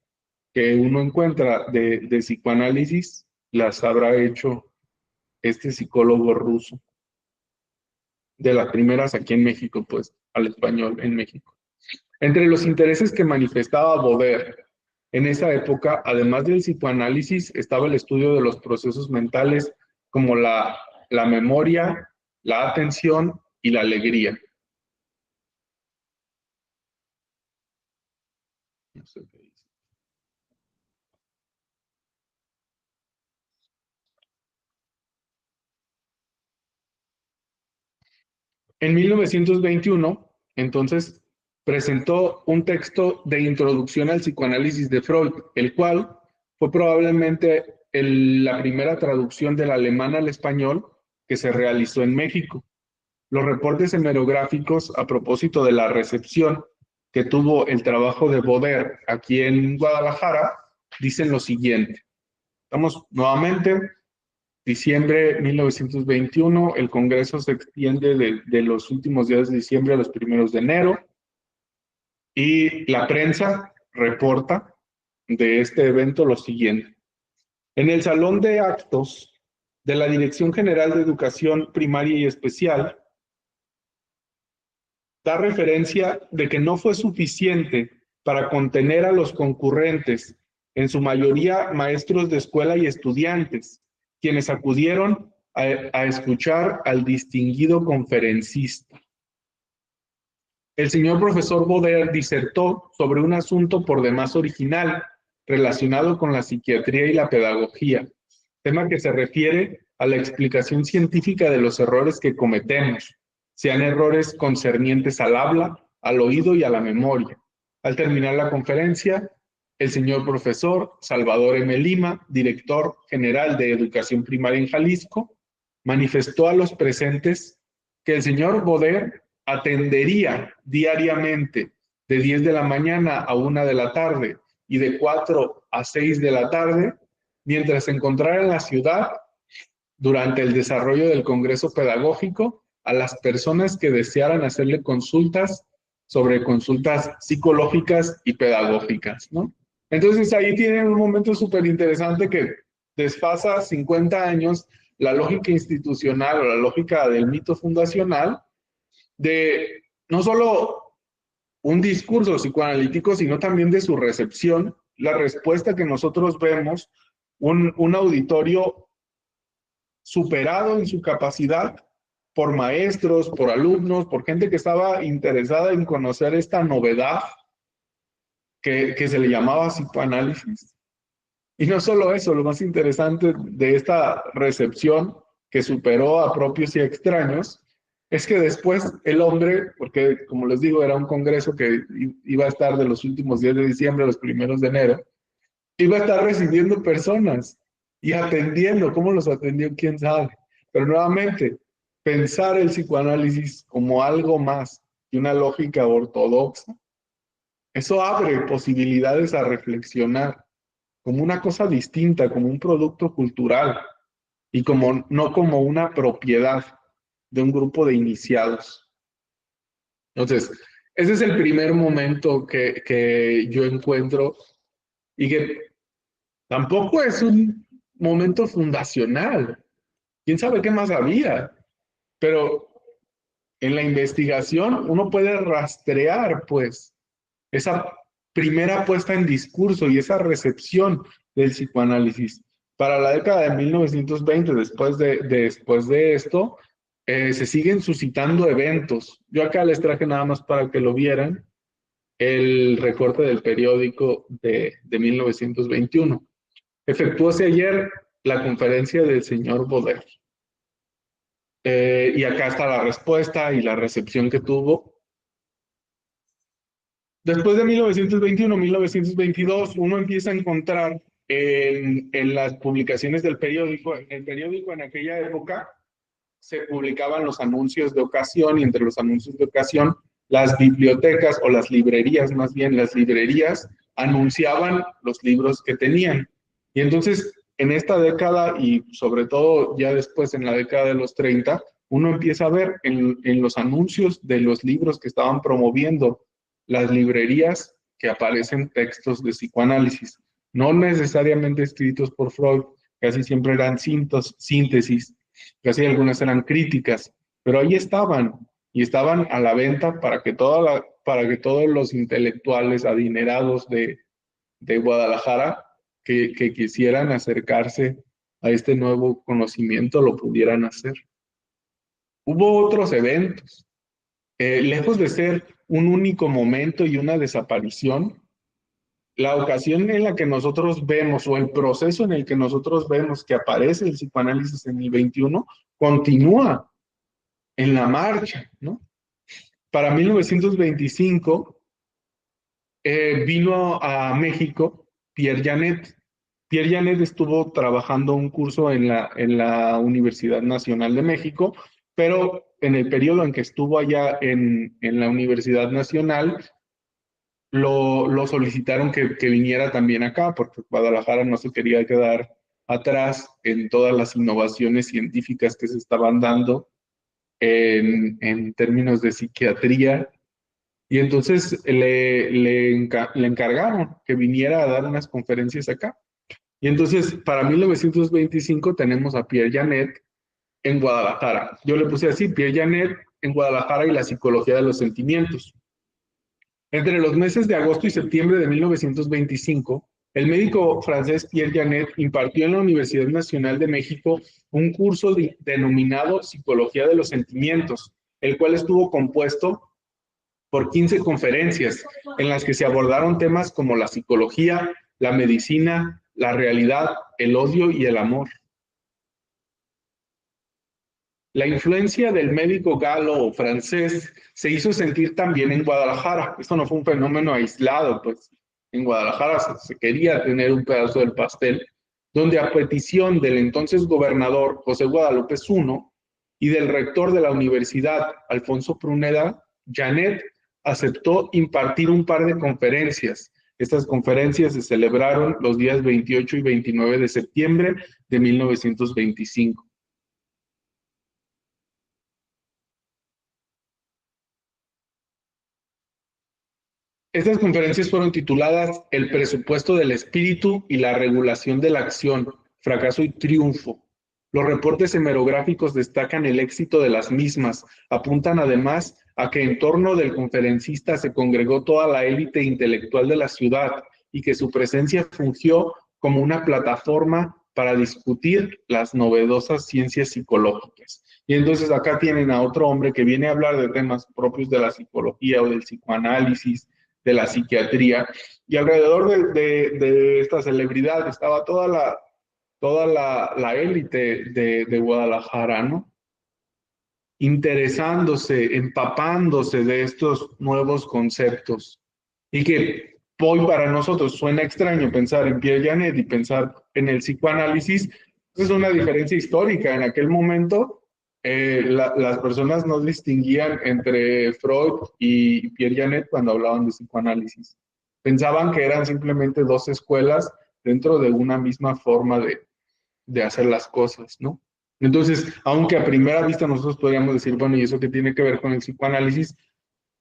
que uno encuentra de psicoanálisis las habrá hecho este psicólogo ruso. De las primeras aquí en México, pues, al español en México. Entre los intereses que manifestaba Boder en esa época, además del psicoanálisis, estaba el estudio de los procesos mentales como la memoria, la atención y la alegría. No sé qué dice. En 1921, entonces, presentó un texto de introducción al psicoanálisis de Freud, el cual fue probablemente la primera traducción del alemán al español que se realizó en México. Los reportes hemerográficos a propósito de la recepción que tuvo el trabajo de Boder aquí en Guadalajara dicen lo siguiente. Estamos nuevamente, diciembre 1921, el Congreso se extiende de los últimos días de diciembre a los primeros de enero y la prensa reporta de este evento lo siguiente. En el salón de actos de la Dirección General de Educación Primaria y Especial da referencia de que no fue suficiente para contener a los concurrentes, en su mayoría maestros de escuela y estudiantes, quienes acudieron a escuchar al distinguido conferencista. El señor profesor Boder disertó sobre un asunto por demás original, relacionado con la psiquiatría y la pedagogía, tema que se refiere a la explicación científica de los errores que cometemos, sean errores concernientes al habla, al oído y a la memoria. Al terminar la conferencia, el señor profesor Salvador M. Lima, director general de Educación Primaria en Jalisco, manifestó a los presentes que el señor Boder atendería diariamente de 10 de la mañana a 1 de la tarde y de 4 a 6 de la tarde, mientras se encontrara en la ciudad durante el desarrollo del Congreso Pedagógico a las personas que desearan hacerle consultas sobre consultas psicológicas y pedagógicas, ¿no? Entonces ahí tienen un momento súper interesante que desfasa 50 años la lógica institucional o la lógica del mito fundacional de no solo un discurso psicoanalítico, sino también de su recepción, la respuesta que nosotros vemos, un auditorio superado en su capacidad por maestros, por alumnos, por gente que estaba interesada en conocer esta novedad que se le llamaba psicoanálisis. Y no solo eso, lo más interesante de esta recepción que superó a propios y extraños, es que después el hombre, porque como les digo, era un congreso que iba a estar de los últimos días de diciembre a los primeros de enero, iba a estar recibiendo personas y atendiendo. ¿Cómo los atendió? ¿Quién sabe? Pero nuevamente, pensar el psicoanálisis como algo más que una lógica ortodoxa, eso abre posibilidades a reflexionar como una cosa distinta, como un producto cultural y como, no como una propiedad de un grupo de iniciados. Entonces, ese es el primer momento que yo encuentro y que tampoco es un momento fundacional. ¿Quién sabe qué más había? Pero en la investigación uno puede rastrear, pues, esa primera puesta en discurso y esa recepción del psicoanálisis. Para la década de 1920, después de esto, se siguen suscitando eventos. Yo acá les traje nada más para que lo vieran, el recorte del periódico de 1921. Efectuóse ayer la conferencia del señor Boder. Y acá está la respuesta y la recepción que tuvo. Después de 1921, 1922, uno empieza a encontrar en las publicaciones del periódico, en el periódico en aquella época, se publicaban los anuncios de ocasión y entre los anuncios de ocasión, las bibliotecas o las librerías, más bien las librerías, anunciaban los libros que tenían. Y entonces, en esta década y sobre todo ya después en la década de los 30, uno empieza a ver en los anuncios de los libros que estaban promoviendo las librerías que aparecen textos de psicoanálisis, no necesariamente escritos por Freud, casi siempre eran síntesis, casi algunas eran críticas, pero ahí estaban y estaban a la venta para que todos los intelectuales adinerados de Guadalajara que quisieran acercarse a este nuevo conocimiento lo pudieran hacer. Hubo otros eventos, lejos de ser un único momento y una desaparición, la ocasión en la que nosotros vemos o el proceso en el que nosotros vemos que aparece el psicoanálisis en el 21 continúa en la marcha, ¿no? Para 1925 vino a México Pierre Janet. Pierre Janet estuvo trabajando un curso en la Universidad Nacional de México, pero en el periodo en que estuvo allá en la Universidad Nacional, lo solicitaron que viniera también acá, porque Guadalajara no se quería quedar atrás en todas las innovaciones científicas que se estaban dando en términos de psiquiatría. Y entonces le encargaron que viniera a dar unas conferencias acá. Y entonces, para 1925 tenemos a Pierre Janet en Guadalajara. Yo le puse así, Pierre Janet en Guadalajara y la psicología de los sentimientos. Entre los meses de agosto y septiembre de 1925, el médico francés Pierre Janet impartió en la Universidad Nacional de México un curso denominado Psicología de los Sentimientos, el cual estuvo compuesto por 15 conferencias en las que se abordaron temas como la psicología, la medicina, la realidad, el odio y el amor. La influencia del médico galo o francés se hizo sentir también en Guadalajara. Esto no fue un fenómeno aislado, pues en Guadalajara se quería tener un pedazo del pastel, donde a petición del entonces gobernador José Guadalupe I y del rector de la universidad, Alfonso Pruneda, Janet aceptó impartir un par de conferencias. Estas conferencias se celebraron los días 28 y 29 de septiembre de 1925. Estas conferencias fueron tituladas El presupuesto del espíritu y la regulación de la acción, fracaso y triunfo. Los reportes hemerográficos destacan el éxito de las mismas, apuntan además a que en torno del conferencista se congregó toda la élite intelectual de la ciudad y que su presencia fungió como una plataforma para discutir las novedosas ciencias psicológicas. Y entonces acá tienen a otro hombre que viene a hablar de temas propios de la psicología o del psicoanálisis, de la psiquiatría, y alrededor de esta celebridad estaba toda la élite de Guadalajara, ¿no? Interesándose, empapándose de estos nuevos conceptos. Y que hoy para nosotros suena extraño pensar en Pierre Janet y pensar en el psicoanálisis. Es una diferencia histórica. En aquel momento, las personas no distinguían entre Freud y Pierre Janet cuando hablaban de psicoanálisis. Pensaban que eran simplemente dos escuelas dentro de una misma forma de hacer las cosas, ¿no? Entonces, aunque a primera vista nosotros podríamos decir, bueno, ¿y eso qué tiene que ver con el psicoanálisis?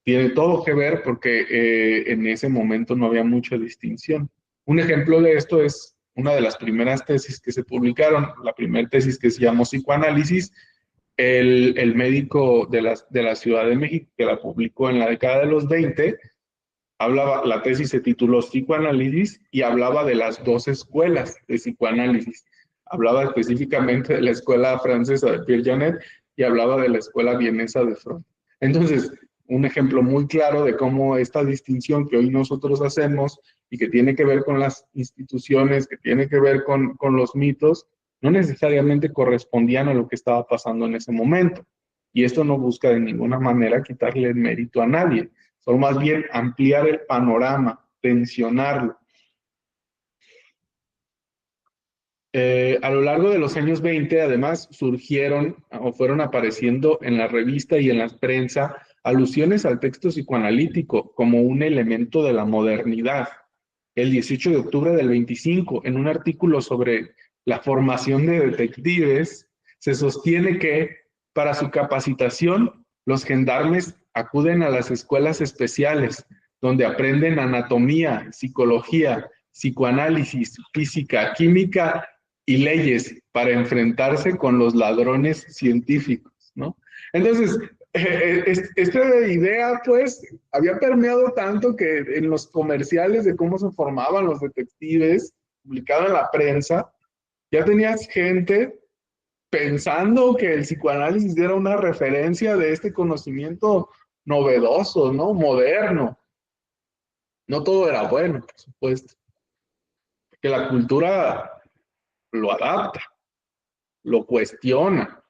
Tiene todo que ver porque en ese momento no había mucha distinción. Un ejemplo de esto es una de las primeras tesis que se publicaron, la primera tesis que se llamó Psicoanálisis. El médico de la Ciudad de México, que la publicó en la década de los 20, la tesis se tituló Psicoanálisis y hablaba de las dos escuelas de psicoanálisis. Hablaba específicamente de la escuela francesa de Pierre Janet y hablaba de la escuela vienesa de Freud. Entonces, un ejemplo muy claro de cómo esta distinción que hoy nosotros hacemos y que tiene que ver con las instituciones, que tiene que ver con los mitos, no necesariamente correspondían a lo que estaba pasando en ese momento. Y esto no busca de ninguna manera quitarle el mérito a nadie, solo más bien ampliar el panorama, tensionarlo. A lo largo de los años 20, además, surgieron o fueron apareciendo en la revista y en la prensa alusiones al texto psicoanalítico como un elemento de la modernidad. El 18 de octubre del 25, en un artículo sobre la formación de detectives, se sostiene que para su capacitación, los gendarmes acuden a las escuelas especiales, donde aprenden anatomía, psicología, psicoanálisis, física, química y leyes para enfrentarse con los ladrones científicos, ¿no? Entonces, esta idea, pues, había permeado tanto que en los comerciales de cómo se formaban los detectives, publicado en la prensa, ya tenías gente pensando que el psicoanálisis era una referencia de este conocimiento novedoso, ¿no? Moderno. No todo era bueno, por supuesto. Que la cultura lo adapta, lo cuestiona,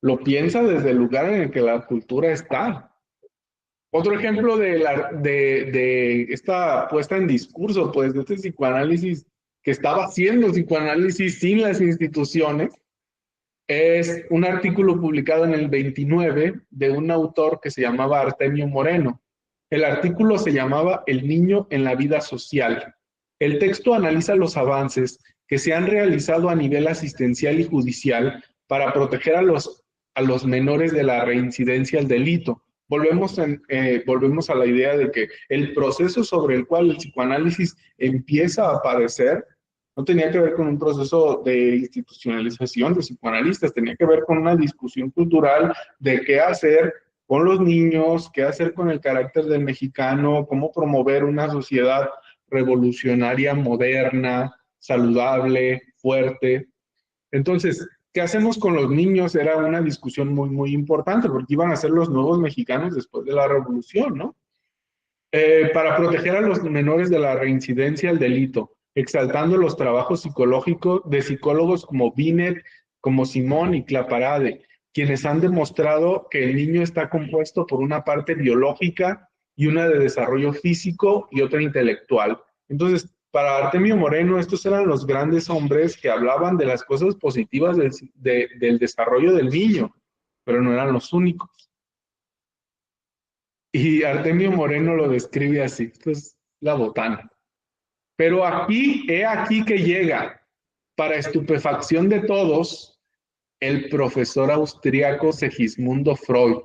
lo piensa desde el lugar en el que la cultura está. Otro ejemplo de esta puesta en discurso, pues, de este psicoanálisis que estaba haciendo psicoanálisis sin las instituciones, es un artículo publicado en el 29 de un autor que se llamaba Artemio Moreno. El artículo se llamaba El niño en la vida social. El texto analiza los avances que se han realizado a nivel asistencial y judicial para proteger a los menores de la reincidencia al delito. Volvemos a la idea de que el proceso sobre el cual el psicoanálisis empieza a aparecer no tenía que ver con un proceso de institucionalización de psicoanalistas, tenía que ver con una discusión cultural de qué hacer con los niños, qué hacer con el carácter del mexicano, cómo promover una sociedad revolucionaria, moderna, saludable, fuerte. Entonces, ¿qué hacemos con los niños? Era una discusión muy, muy importante, porque iban a ser los nuevos mexicanos después de la revolución, ¿no? Para proteger a los menores de la reincidencia al delito, exaltando los trabajos psicológicos de psicólogos como Binet, como Simón y Claparade, quienes han demostrado que el niño está compuesto por una parte biológica y una de desarrollo físico y otra intelectual. Entonces, para Artemio Moreno, estos eran los grandes hombres que hablaban de las cosas positivas del desarrollo del niño, pero no eran los únicos. Y Artemio Moreno lo describe así, esto es la botana. Pero he aquí que llega, para estupefacción de todos, el profesor austriaco Segismundo Freud,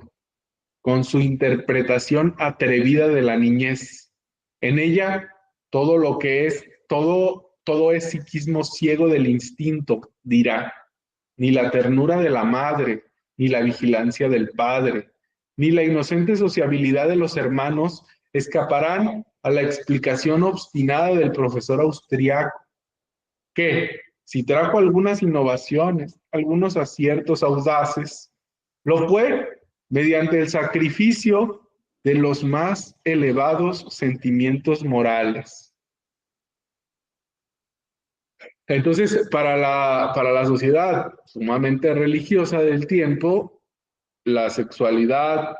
con su interpretación atrevida de la niñez. En ella, todo es psiquismo ciego del instinto, dirá. Ni la ternura de la madre, ni la vigilancia del padre, ni la inocente sociabilidad de los hermanos escaparán a la explicación obstinada del profesor austriaco, que, si trajo algunas innovaciones, algunos aciertos audaces, lo fue mediante el sacrificio de los más elevados sentimientos morales. Entonces, para la sociedad sumamente religiosa del tiempo, la sexualidad,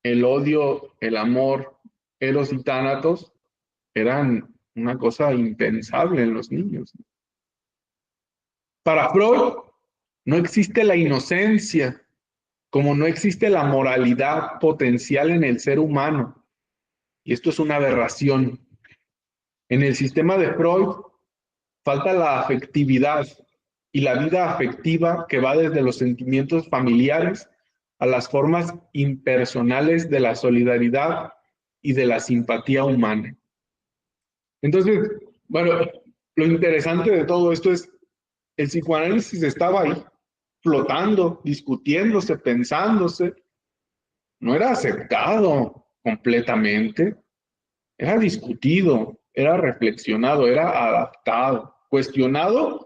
el odio, el amor, eros y tánatos eran una cosa impensable en los niños. Para Freud no existe la inocencia, como no existe la moralidad potencial en el ser humano. Y esto es una aberración. En el sistema de Freud falta la afectividad y la vida afectiva que va desde los sentimientos familiares a las formas impersonales de la solidaridad y de la simpatía humana. Entonces, bueno, lo interesante de todo esto es el psicoanálisis estaba ahí, flotando, discutiéndose, pensándose, no era aceptado completamente, era discutido, era reflexionado, era adaptado, cuestionado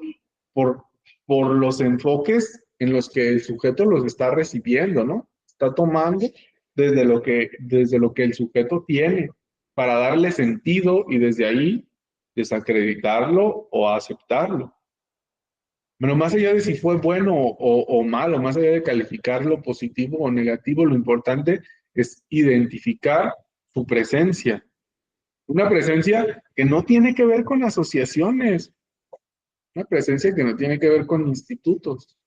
por los enfoques en los que el sujeto los está recibiendo, ¿no? Está tomando desde lo que el sujeto tiene para darle sentido y desde ahí desacreditarlo o aceptarlo. Pero más allá de si fue bueno o malo, más allá de calificarlo positivo o negativo, lo importante es identificar su presencia. Una presencia que no tiene que ver con asociaciones, una presencia que no tiene que ver con institutos,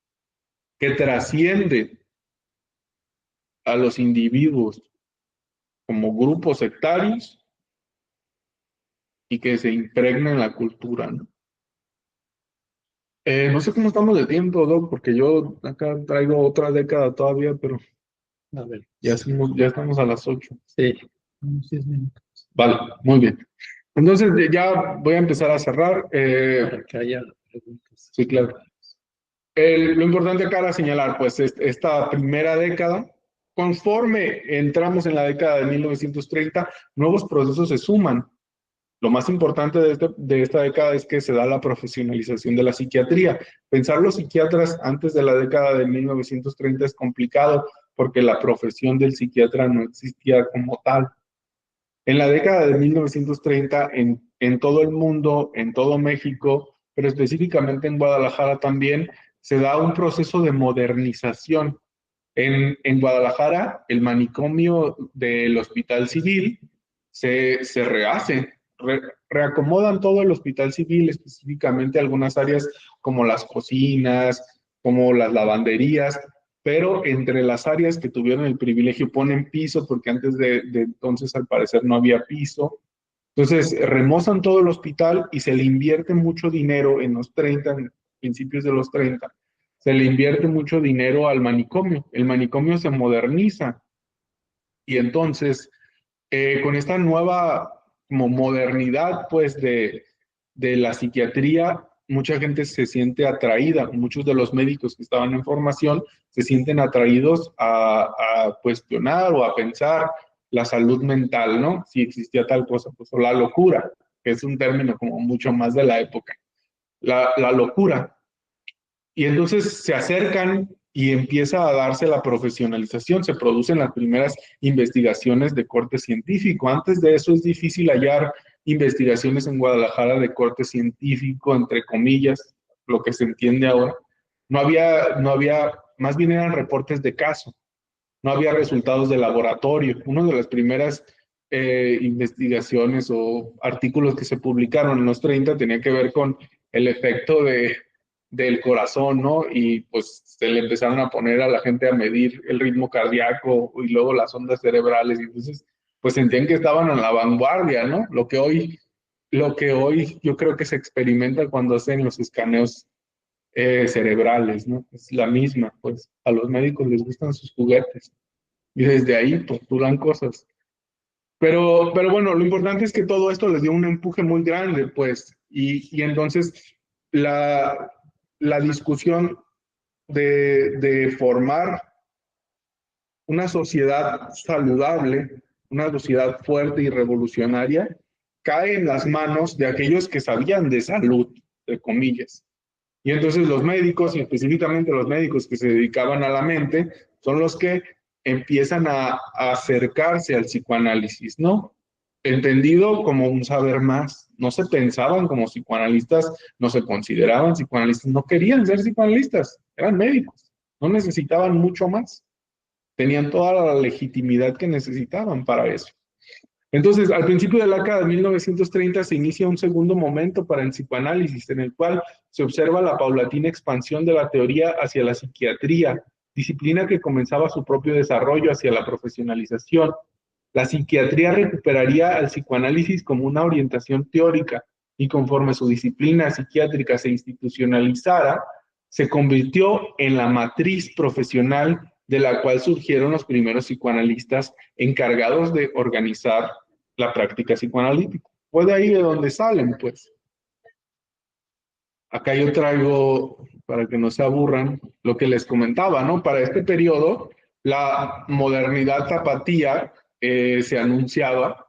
que trasciende a los individuos como grupos sectarios y que se impregna en la cultura, ¿no? No sé cómo estamos de tiempo, Doc, porque yo acá traigo otra década todavía, pero A ver, ya estamos a las 8. sí, unos 10 minutos. Vale, muy bien. Entonces ya voy a empezar a cerrar. Para que haya preguntas. Sí, claro. Lo importante acá era señalar, pues, esta primera década, conforme entramos en la década de 1930, nuevos procesos se suman. Lo más importante de esta década es que se da la profesionalización de la psiquiatría. Pensar los psiquiatras antes de la década de 1930 es complicado porque la profesión del psiquiatra no existía como tal. En la década de 1930, en todo el mundo, en todo México, pero específicamente en Guadalajara también, se da un proceso de modernización. En Guadalajara, el manicomio del Hospital Civil se rehace, reacomodan todo el Hospital Civil, específicamente algunas áreas como las cocinas, como las lavanderías, pero entre las áreas que tuvieron el privilegio ponen piso, porque antes de entonces al parecer no había piso. Entonces remozan todo el hospital y se le invierte mucho dinero en los 30, en principios de los 30, se le invierte mucho dinero al manicomio. El manicomio se moderniza y entonces con esta nueva como modernidad pues de de la psiquiatría, mucha gente se siente atraída, muchos de los médicos que estaban en formación se sienten atraídos a cuestionar o a pensar la salud mental, ¿no? Si existía tal cosa, pues, o la locura, que es un término como mucho más de la época. La locura. Y entonces se acercan y empieza a darse la profesionalización, se producen las primeras investigaciones de corte científico. Antes de eso es difícil hallar investigaciones en Guadalajara de corte científico, entre comillas, lo que se entiende ahora. No había, más bien eran reportes de caso, no había resultados de laboratorio. Una de las primeras investigaciones o artículos que se publicaron en los 30 tenía que ver con el efecto del corazón, ¿no? Y pues se le empezaron a poner a la gente a medir el ritmo cardíaco y luego las ondas cerebrales, y entonces pues sentían que estaban en la vanguardia, ¿no? Lo que hoy yo creo que se experimenta cuando hacen los escaneos cerebrales, ¿no? Es la misma, pues a los médicos les gustan sus juguetes y desde ahí postulan cosas. Pero bueno, lo importante es que todo esto les dio un empuje muy grande, pues, y entonces la discusión de formar una sociedad saludable, una sociedad fuerte y revolucionaria, cae en las manos de aquellos que sabían de salud, de comillas. Y entonces los médicos, y específicamente los médicos que se dedicaban a la mente, son los que empiezan a acercarse al psicoanálisis, ¿no? Entendido como un saber más. No se pensaban como psicoanalistas, no se consideraban psicoanalistas, no querían ser psicoanalistas, eran médicos, no necesitaban mucho más. Tenían toda la legitimidad que necesitaban para eso. Entonces, al principio de la década de 1930 se inicia un segundo momento para el psicoanálisis, en el cual se observa la paulatina expansión de la teoría hacia la psiquiatría, disciplina que comenzaba su propio desarrollo hacia la profesionalización. La psiquiatría recuperaría al psicoanálisis como una orientación teórica y conforme su disciplina psiquiátrica se institucionalizara, se convirtió en la matriz profesional de la cual surgieron los primeros psicoanalistas encargados de organizar la práctica psicoanalítica. Fue de ahí de donde salen, pues. Acá yo traigo, para que no se aburran, lo que les comentaba, ¿no? Para este periodo, la modernidad tapatía se anunciaba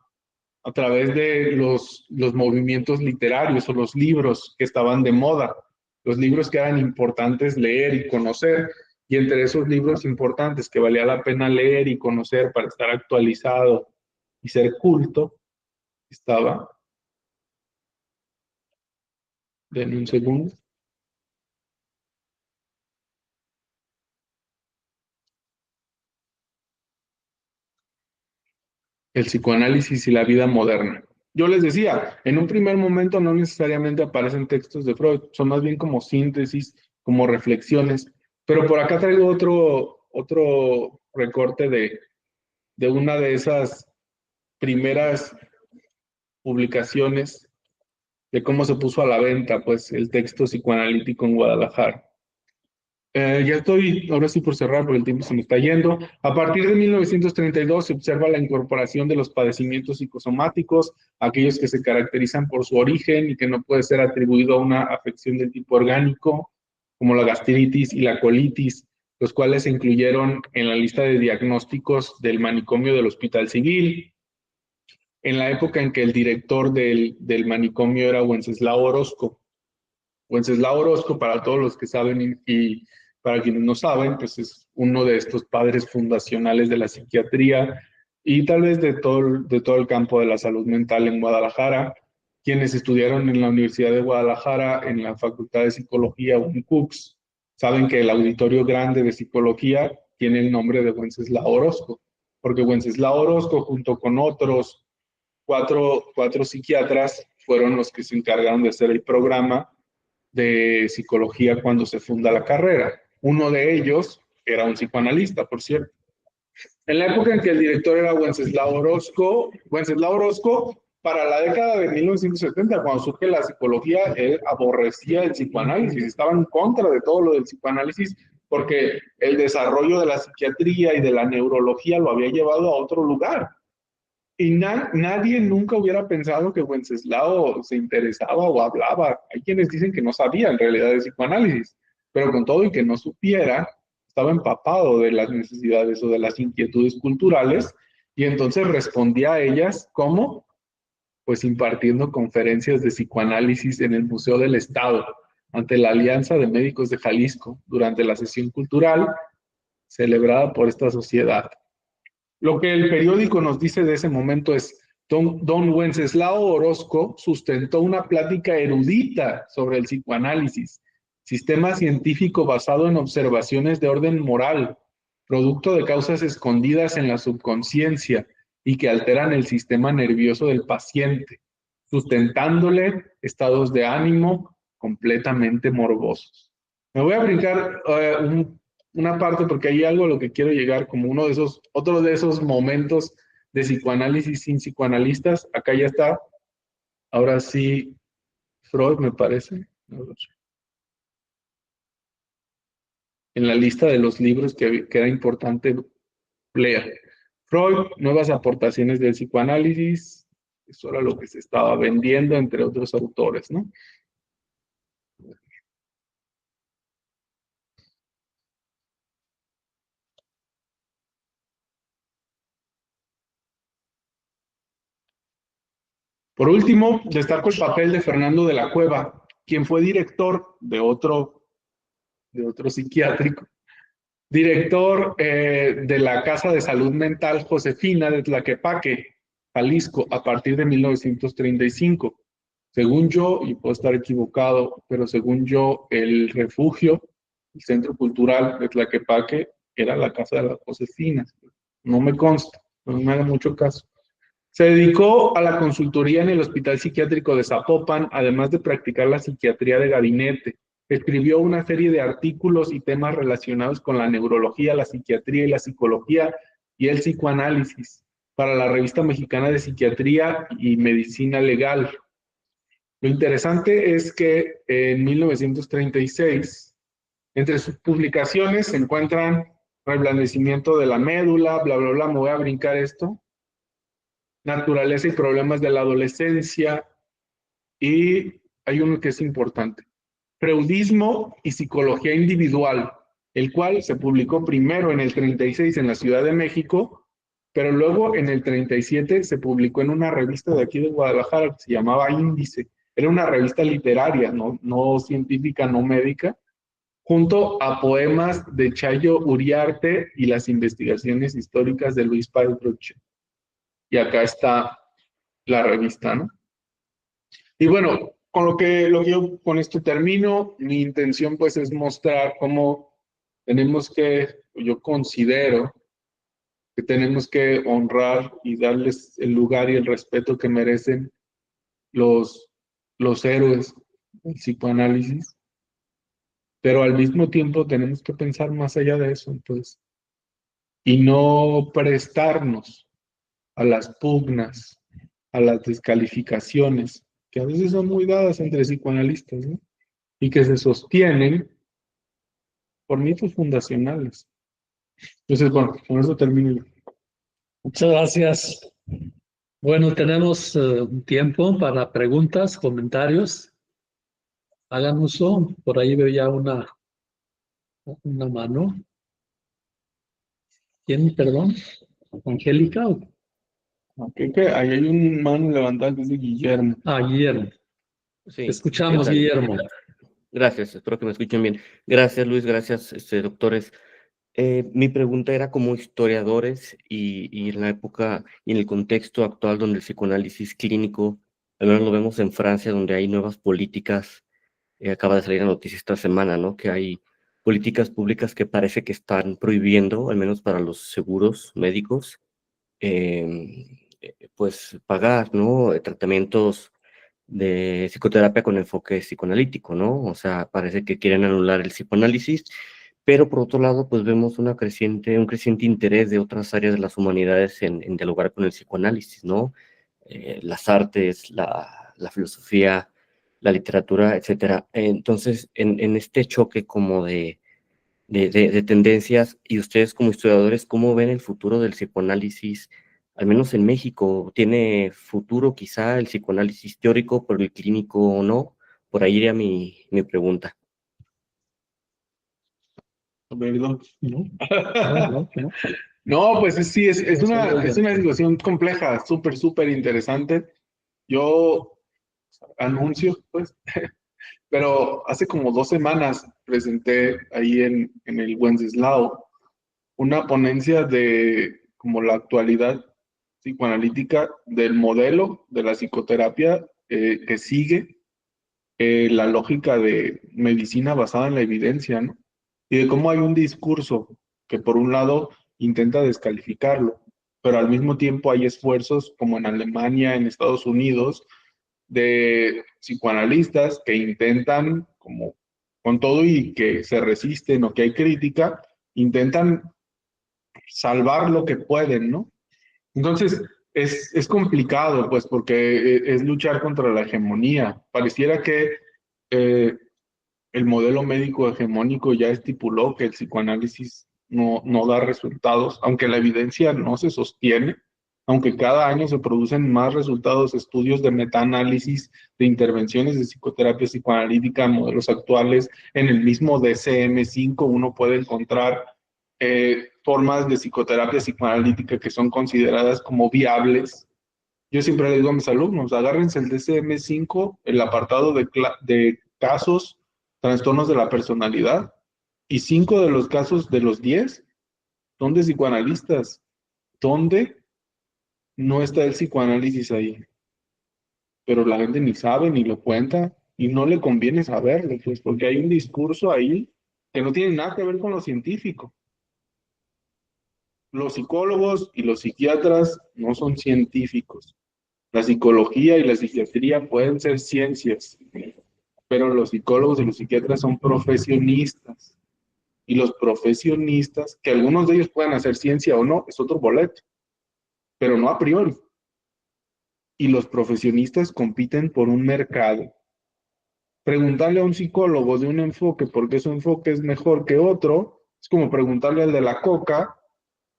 a través de los movimientos literarios o los libros que estaban de moda, los libros que eran importantes leer y conocer. Y entre esos libros importantes que valía la pena leer y conocer para estar actualizado y ser culto, estaba, denme un segundo, el psicoanálisis y la vida moderna. Yo les decía, en un primer momento no necesariamente aparecen textos de Freud, son más bien como síntesis, como reflexiones, pero por acá traigo otro recorte de una de esas primeras publicaciones de cómo se puso a la venta, pues, el texto psicoanalítico en Guadalajara. Ya estoy, ahora sí por cerrar, porque el tiempo se me está yendo. A partir de 1932 se observa la incorporación de los padecimientos psicosomáticos, aquellos que se caracterizan por su origen y que no puede ser atribuido a una afección del tipo orgánico, como la gastritis y la colitis, los cuales se incluyeron en la lista de diagnósticos del manicomio del Hospital Civil. En la época en que el director del manicomio era Wenceslao Orozco. Wenceslao Orozco, para todos los que saben y para quienes no saben, pues es uno de estos padres fundacionales de la psiquiatría y tal vez de todo el campo de la salud mental en Guadalajara. Quienes estudiaron en la Universidad de Guadalajara, en la Facultad de Psicología UNCUX, saben que el auditorio grande de psicología tiene el nombre de Wenceslao Orozco, porque Wenceslao Orozco, junto con otros cuatro psiquiatras, fueron los que se encargaron de hacer el programa de psicología cuando se funda la carrera. Uno de ellos era un psicoanalista, por cierto. En la época en que el director era Wenceslao Orozco, para la década de 1970, cuando surge la psicología, él aborrecía el psicoanálisis, estaba en contra de todo lo del psicoanálisis, porque el desarrollo de la psiquiatría y de la neurología lo había llevado a otro lugar. Y nadie nunca hubiera pensado que Wenceslao se interesaba o hablaba. Hay quienes dicen que no sabía en realidad de psicoanálisis, pero con todo y que no supiera, estaba empapado de las necesidades o de las inquietudes culturales y entonces respondía a ellas como, pues impartiendo conferencias de psicoanálisis en el Museo del Estado ante la Alianza de Médicos de Jalisco durante la sesión cultural celebrada por esta sociedad. Lo que el periódico nos dice de ese momento es, don Wenceslao Orozco sustentó una plática erudita sobre el psicoanálisis, sistema científico basado en observaciones de orden moral, producto de causas escondidas en la subconsciencia y que alteran el sistema nervioso del paciente, sustentándole estados de ánimo completamente morbosos. Me voy a brincar una parte porque hay algo a lo que quiero llegar como otro de esos momentos de psicoanálisis sin psicoanalistas. Acá ya está, ahora sí, Freud me parece, en la lista de los libros que era importante leer. Freud, nuevas aportaciones del psicoanálisis, eso era lo que se estaba vendiendo entre otros autores, ¿no? Por último, destaco el papel de Fernando de la Cueva, quien fue director de otro psiquiátrico, director de la Casa de Salud Mental Josefina de Tlaquepaque, Jalisco, a partir de 1935. Según yo, y puedo estar equivocado, pero según yo, el refugio, el centro cultural de Tlaquepaque, era la Casa de las Josefinas. No me consta, no me haga mucho caso. Se dedicó a la consultoría en el Hospital Psiquiátrico de Zapopan, además de practicar la psiquiatría de gabinete. Escribió una serie de artículos y temas relacionados con la neurología, la psiquiatría y la psicología y el psicoanálisis para la Revista Mexicana de Psiquiatría y Medicina Legal. Lo interesante es que en 1936, entre sus publicaciones se encuentran reblandecimiento de la médula, bla, bla, bla, me voy a brincar esto, naturaleza y problemas de la adolescencia, y hay uno que es importante, freudismo y psicología individual, el cual se publicó primero en el 36 en la Ciudad de México, pero luego en el 37 se publicó en una revista de aquí de Guadalajara que se llamaba Índice. Era una revista literaria, no científica, no médica, junto a poemas de Chayo Uriarte y las investigaciones históricas de Luis Páez Broche. Y acá está la revista, ¿no? Y bueno, lo que yo con esto termino, mi intención pues es mostrar cómo tenemos que, yo considero que tenemos que honrar y darles el lugar y el respeto que merecen los héroes del psicoanálisis, pero al mismo tiempo tenemos que pensar más allá de eso, entonces, y no prestarnos a las pugnas, a las descalificaciones, que a veces son muy dadas entre psicoanalistas, ¿no? Y que se sostienen por mitos fundacionales. Entonces, bueno, con eso termino yo. Muchas gracias. Bueno, tenemos un tiempo para preguntas, comentarios. Hagan uso. Por ahí veo ya una mano. ¿Quién, perdón? ¿Angélica? Okay, que ahí hay un mano levantada que es de Guillermo. Guillermo. Sí, Te escuchamos, ¿qué tal? Guillermo. Gracias, espero que me escuchen bien. Gracias, Luis, gracias, doctores. Mi pregunta era como historiadores y en la época y en el contexto actual donde el psicoanálisis clínico, al menos lo vemos en Francia, donde hay nuevas políticas, acaba de salir la noticia esta semana, ¿no? Que hay políticas públicas que parece que están prohibiendo, al menos para los seguros médicos, pues pagar, ¿no? Tratamientos de psicoterapia con enfoque psicoanalítico, ¿no? O sea, parece que quieren anular el psicoanálisis, pero por otro lado, pues vemos un creciente interés de otras áreas de las humanidades en dialogar con el psicoanálisis, ¿no? Las artes, la filosofía, la literatura, etcétera. Entonces, en este choque como de tendencias, y ustedes como historiadores, ¿cómo ven el futuro del psicoanálisis al menos en México, tiene futuro quizá el psicoanálisis teórico, pero el clínico o no. Por ahí iría mi pregunta. Perdón, ¿no? No. No, pues sí, es una situación compleja, súper, súper interesante. Yo anuncio, pues, pero hace como 2 semanas presenté ahí en el Wenceslao una ponencia de como la actualidad psicoanalítica del modelo de la psicoterapia que sigue la lógica de medicina basada en la evidencia, ¿no? Y de cómo hay un discurso que por un lado intenta descalificarlo, pero al mismo tiempo hay esfuerzos como en Alemania, en Estados Unidos, de psicoanalistas que intentan, como con todo y que se resisten o que hay crítica, intentan salvar lo que pueden, ¿no? Entonces, es complicado, pues, porque es luchar contra la hegemonía. Pareciera que eh, el modelo médico hegemónico ya estipuló que el psicoanálisis no da resultados, aunque la evidencia no se sostiene, aunque cada año se producen más resultados, estudios de metaanálisis de intervenciones de psicoterapia psicoanalítica, modelos actuales, en el mismo DSM-5 uno puede encontrar formas de psicoterapia psicoanalítica que son consideradas como viables. Yo siempre le digo a mis alumnos, agárrense el DSM-5, el apartado de casos, trastornos de la personalidad, y 5 de los casos de los 10 son de psicoanalistas, donde no está el psicoanálisis ahí, pero la gente ni sabe ni lo cuenta y no le conviene saberlo, pues porque hay un discurso ahí que no tiene nada que ver con lo científico. Los psicólogos y los psiquiatras no son científicos. La psicología y la psiquiatría pueden ser ciencias, pero los psicólogos y los psiquiatras son profesionistas. Y los profesionistas, que algunos de ellos puedan hacer ciencia o no, es otro boleto, pero no a priori. Y los profesionistas compiten por un mercado. Preguntarle a un psicólogo de un enfoque por qué su enfoque es mejor que otro, es como preguntarle al de la coca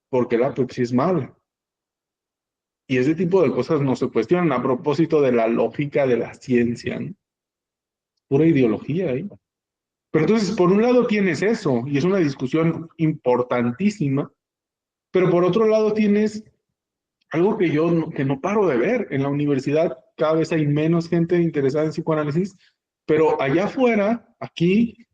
por qué la Pepsi es mala. Y ese tipo de cosas no se cuestionan a propósito de la lógica de la ciencia, ¿no? Pura ideología ahí. Pero entonces, por un lado tienes eso, y es una discusión importantísima, pero por otro lado tienes algo que yo que no paro de ver. En la universidad cada vez hay menos gente interesada en psicoanálisis, pero allá afuera, aquí,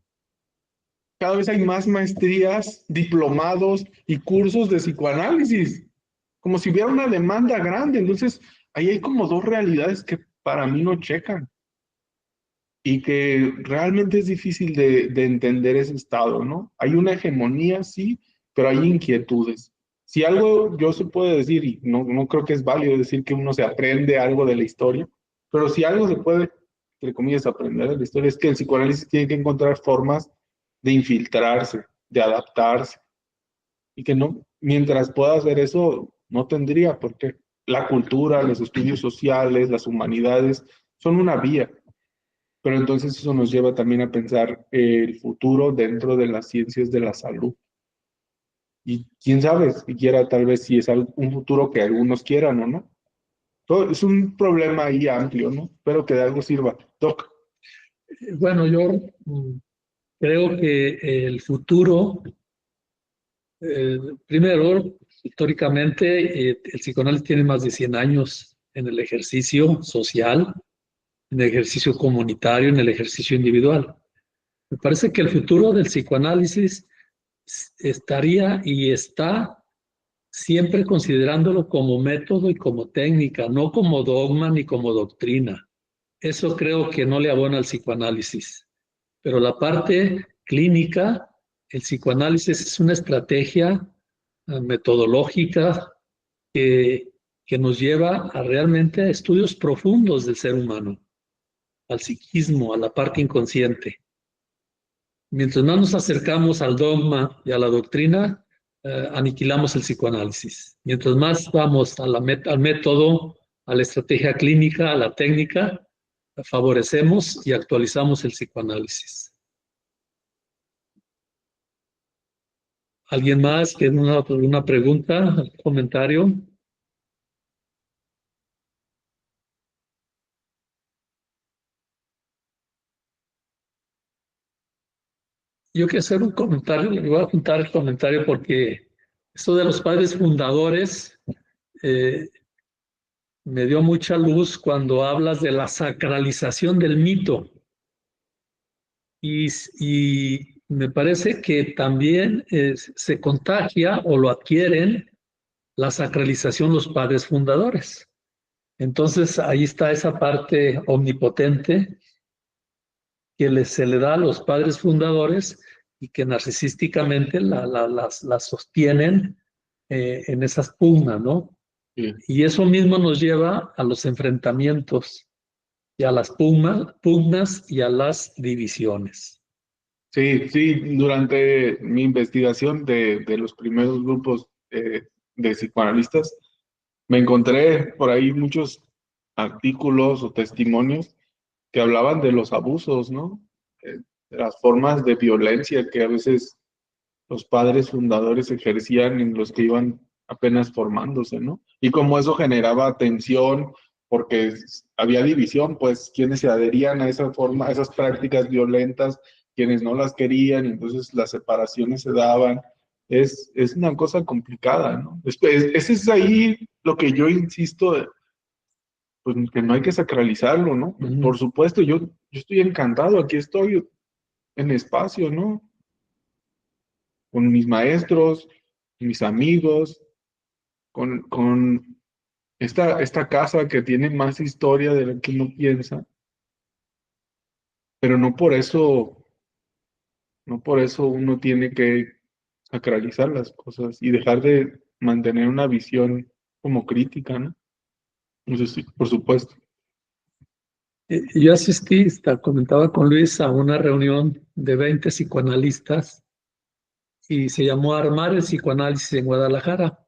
cada vez hay más maestrías, diplomados y cursos de psicoanálisis, como si hubiera una demanda grande. Entonces, ahí hay como dos realidades que para mí no checan y que realmente es difícil de entender ese estado, ¿no? Hay una hegemonía, sí, pero hay inquietudes. Si algo yo se puede decir, y no creo que es válido decir que uno se aprende algo de la historia, pero si algo se puede, entre comillas, aprender de la historia, es que el psicoanálisis tiene que encontrar formas de infiltrarse, de adaptarse, y que no, mientras pueda hacer eso, no tendría por qué. La cultura, los estudios sociales, las humanidades, son una vía, pero entonces eso nos lleva también a pensar el futuro dentro de las ciencias de la salud. Y quién sabe, siquiera tal vez si es un futuro que algunos quieran o no. Todo, es un problema ahí amplio, ¿no? Espero que de algo sirva. Doc. Bueno, yo creo que el futuro, primero, históricamente, el psicoanálisis tiene más de 100 años en el ejercicio social, en el ejercicio comunitario, en el ejercicio individual. Me parece que el futuro del psicoanálisis estaría y está siempre considerándolo como método y como técnica, no como dogma ni como doctrina. Eso creo que no le abona al psicoanálisis. Pero la parte clínica, el psicoanálisis es una estrategia metodológica que nos lleva a realmente estudios profundos del ser humano, al psiquismo, a la parte inconsciente. Mientras más nos acercamos al dogma y a la doctrina, aniquilamos el psicoanálisis. Mientras más vamos a al método, a la estrategia clínica, a la técnica, favorecemos y actualizamos el psicoanálisis. ¿Alguien más? ¿Tiene una pregunta, comentario? Yo quiero hacer un comentario, le voy a juntar el comentario porque esto de los padres fundadores me dio mucha luz cuando hablas de la sacralización del mito. Y me parece que también se contagia o lo adquieren la sacralización los padres fundadores. Entonces ahí está esa parte omnipotente que se le da a los padres fundadores y que narcisísticamente la sostienen en esas pugnas, ¿no? Sí. Y eso mismo nos lleva a los enfrentamientos y a las pugnas y a las divisiones. Sí, sí, durante mi investigación de los primeros grupos de psicoanalistas, me encontré por ahí muchos artículos o testimonios que hablaban de los abusos, ¿no? De las formas de violencia que a veces los padres fundadores ejercían en los que iban apenas formándose, ¿no? Y cómo eso generaba tensión, porque había división, pues quienes se adherían a esa forma, a esas prácticas violentas, quienes no las querían, y entonces las separaciones se daban. Es una cosa complicada, ¿no? Ese es ahí lo que yo insisto, pues que no hay que sacralizarlo, ¿no? Por supuesto, yo estoy encantado, aquí estoy en espacio, ¿no? Con mis maestros, mis amigos, con esta casa que tiene más historia de lo que uno piensa, pero no por eso uno tiene que sacralizar las cosas y dejar de mantener una visión como crítica, ¿no? Eso sí, por supuesto. Yo asistí, comentaba con Luis, a una reunión de 20 psicoanalistas y se llamó Armar el Psicoanálisis en Guadalajara.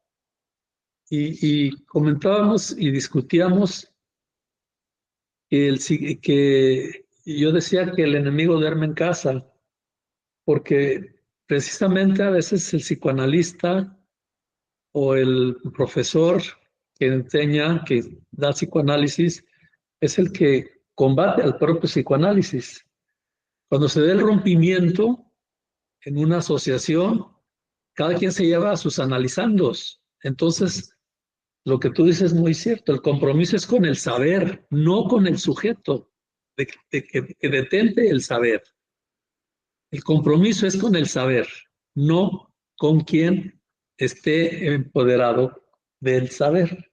Y comentábamos y discutíamos que yo decía que el enemigo duerme en casa, porque precisamente a veces el psicoanalista o el profesor que enseña, que da psicoanálisis, es el que combate al propio psicoanálisis. Cuando se da el rompimiento en una asociación, cada quien se lleva a sus analizandos. Entonces, lo que tú dices es muy cierto, el compromiso es con el saber, no con el sujeto, que detente el saber. El compromiso es con el saber, no con quien esté empoderado del saber.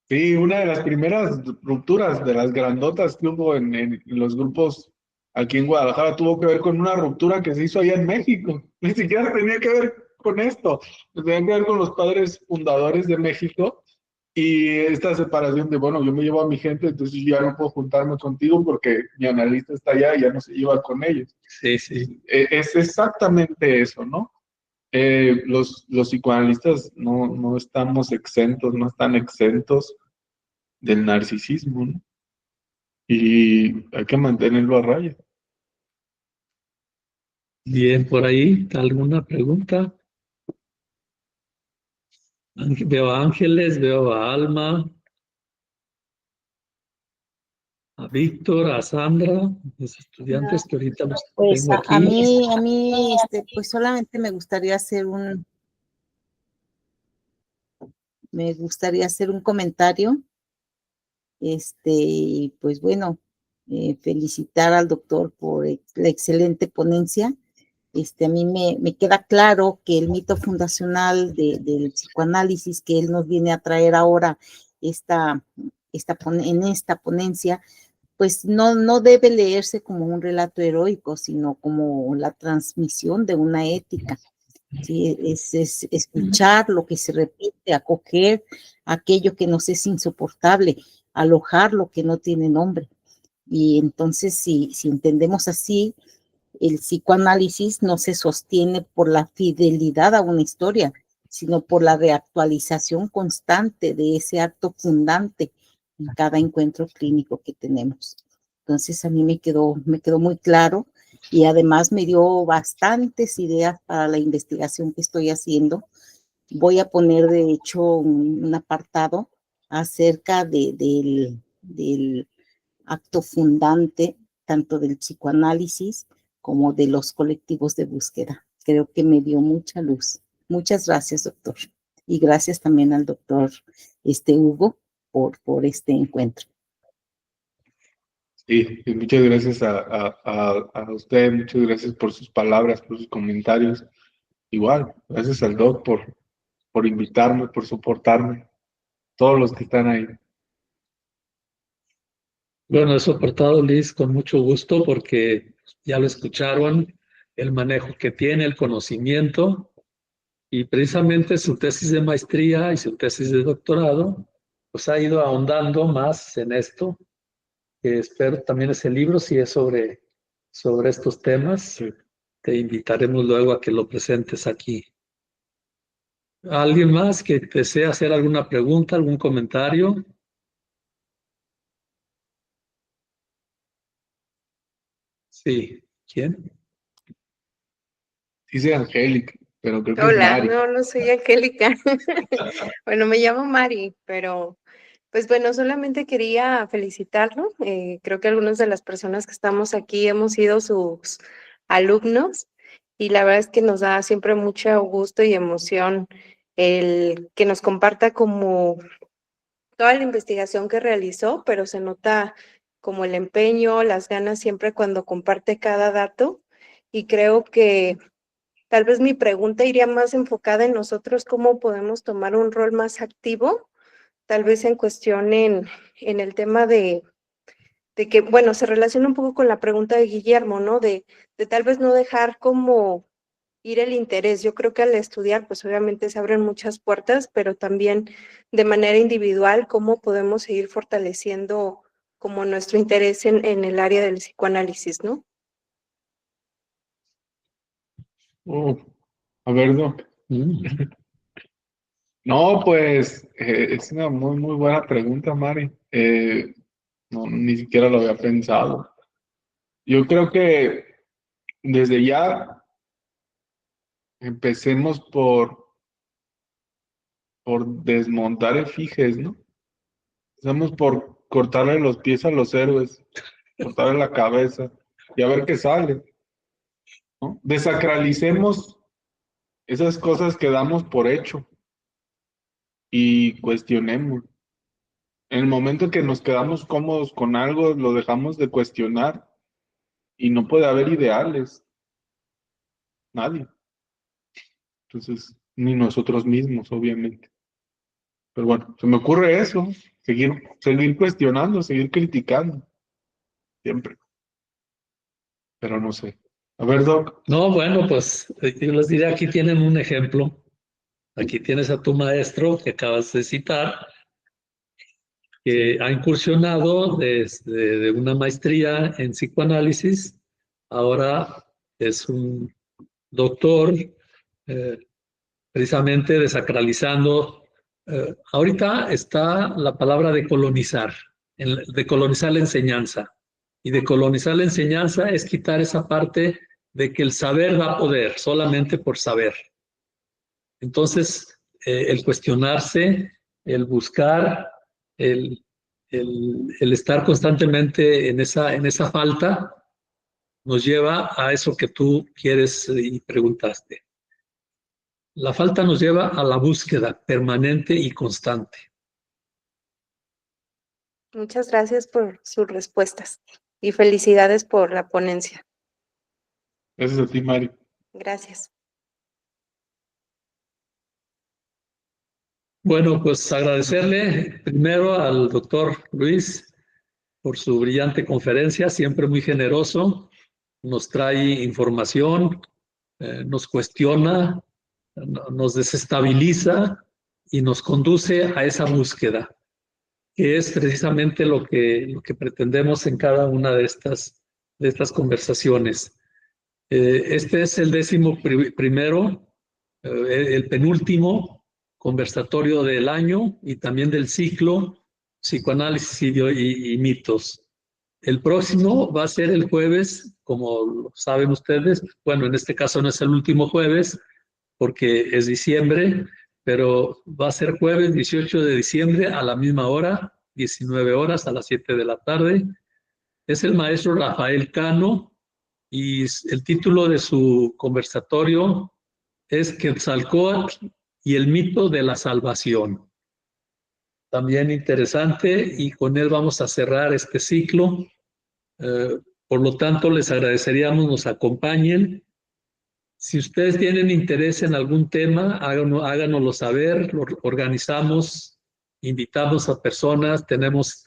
Sí, una de las primeras rupturas de las grandotas que hubo en los grupos aquí en Guadalajara tuvo que ver con una ruptura que se hizo allá en México. Ni siquiera tenía que ver con esto, tenía que ver con los padres fundadores de México y esta separación de, bueno, yo me llevo a mi gente, entonces ya no puedo juntarme contigo porque mi analista está allá y ya no se lleva con ellos. Sí, sí. Es exactamente eso, ¿no? Los psicoanalistas no estamos exentos, no están exentos del narcisismo, ¿no? Y hay que mantenerlo a raya. Bien, por ahí, ¿alguna pregunta? Veo a Ángeles, veo a Alma, a Víctor, a Sandra, los estudiantes que ahorita los Pues tengo aquí. pues solamente me gustaría hacer un comentario. Y pues bueno, felicitar al doctor por la excelente ponencia. A mí me queda claro que el mito fundacional del psicoanálisis que él nos viene a traer ahora en esta ponencia, pues no debe leerse como un relato heroico, sino como la transmisión de una ética. Sí, es escuchar lo que se repite, acoger aquello que nos es insoportable, alojar lo que no tiene nombre. Y entonces, si entendemos así, el psicoanálisis no se sostiene por la fidelidad a una historia, sino por la reactualización constante de ese acto fundante en cada encuentro clínico que tenemos. Entonces, a mí me quedó muy claro y además me dio bastantes ideas para la investigación que estoy haciendo. Voy a poner, de hecho, un apartado acerca del acto fundante, tanto del psicoanálisis como de los colectivos de búsqueda. Creo que me dio mucha luz. Muchas gracias, doctor. Y gracias también al doctor Hugo por este encuentro. Sí, y muchas gracias a usted, muchas gracias por sus palabras, por sus comentarios. Igual, gracias al doc por invitarme, por soportarme, todos los que están ahí. Bueno, he soportado, Liz, con mucho gusto porque ya lo escucharon, el manejo que tiene, el conocimiento y precisamente su tesis de maestría y su tesis de doctorado, pues ha ido ahondando más en esto. Espero también ese libro, si es sobre estos temas, Sí. te invitaremos luego a que lo presentes aquí. ¿Alguien más que desea hacer alguna pregunta, algún comentario? Sí, ¿quién? Dice Angélica, pero creo que es Hola, Mari. no soy Angélica. Bueno, me llamo Mari, pero pues bueno, solamente quería felicitarlo. Creo que algunas de las personas que estamos aquí hemos sido sus alumnos y la verdad es que nos da siempre mucho gusto y emoción el que nos comparta como toda la investigación que realizó, pero se nota como el empeño, las ganas siempre cuando comparte cada dato y creo que tal vez mi pregunta iría más enfocada en nosotros, cómo podemos tomar un rol más activo, tal vez en cuestión en el tema de que, bueno, se relaciona un poco con la pregunta de Guillermo, ¿no? De tal vez no dejar como ir el interés. Yo creo que al estudiar, pues obviamente se abren muchas puertas, pero también de manera individual, cómo podemos seguir fortaleciendo como nuestro interés en el área del psicoanálisis, ¿no? A ver, doc. No, pues es una muy, muy buena pregunta, Mari. No, ni siquiera lo había pensado. Yo creo que desde ya empecemos por desmontar efigies, ¿no? Empezamos por cortarle los pies a los héroes, cortarle la cabeza y a ver qué sale, ¿no? Desacralicemos esas cosas que damos por hecho y cuestionemos. En el momento que nos quedamos cómodos con algo, lo dejamos de cuestionar y no puede haber ideales, nadie. Entonces, ni nosotros mismos, obviamente. Pero bueno, se me ocurre eso, seguir cuestionando, seguir criticando, siempre. Pero no sé. A ver, Doc. No, bueno, pues yo les diré, aquí tienen un ejemplo. Aquí tienes a tu maestro que acabas de citar, que ha incursionado desde de una maestría en psicoanálisis, ahora es un doctor, precisamente desacralizando. Ahorita está la palabra decolonizar, decolonizar la enseñanza. Y decolonizar la enseñanza es quitar esa parte de que el saber da poder solamente por saber. Entonces, el cuestionarse, el buscar, el estar constantemente en esa falta, nos lleva a eso que tú quieres y preguntaste. La falta nos lleva a la búsqueda permanente y constante. Muchas gracias por sus respuestas y felicidades por la ponencia. Gracias a ti, Mari. Gracias. Bueno, pues agradecerle primero al doctor Luis por su brillante conferencia, siempre muy generoso, nos trae información, nos cuestiona, nos desestabiliza y nos conduce a esa búsqueda, que es precisamente lo que pretendemos en cada una de estas conversaciones. Este es el 11º, el penúltimo conversatorio del año y también del ciclo Psicoanálisis y mitos. El próximo va a ser el jueves, como saben ustedes, bueno, en este caso no es el último jueves, porque es diciembre, pero va a ser jueves 18 de diciembre a la misma hora, 19 horas a las 7 de la tarde. Es el maestro Rafael Cano, y el título de su conversatorio es Quetzalcóatl y el mito de la salvación. También interesante, y con él vamos a cerrar este ciclo. Por lo tanto, les agradeceríamos nos acompañen. Si ustedes tienen interés en algún tema, háganoslo saber, lo organizamos, invitamos a personas, tenemos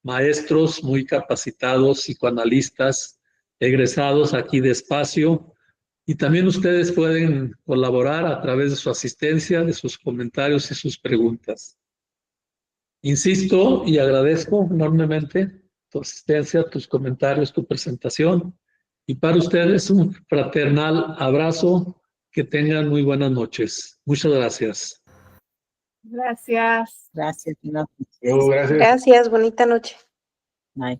maestros muy capacitados, psicoanalistas, egresados aquí de Espacio, y también ustedes pueden colaborar a través de su asistencia, de sus comentarios y sus preguntas. Insisto y agradezco enormemente tu asistencia, tus comentarios, tu presentación. Y para ustedes un fraternal abrazo. Que tengan muy buenas noches. Muchas gracias. Gracias. Gracias. Gracias. Gracias, bonita noche. Bye.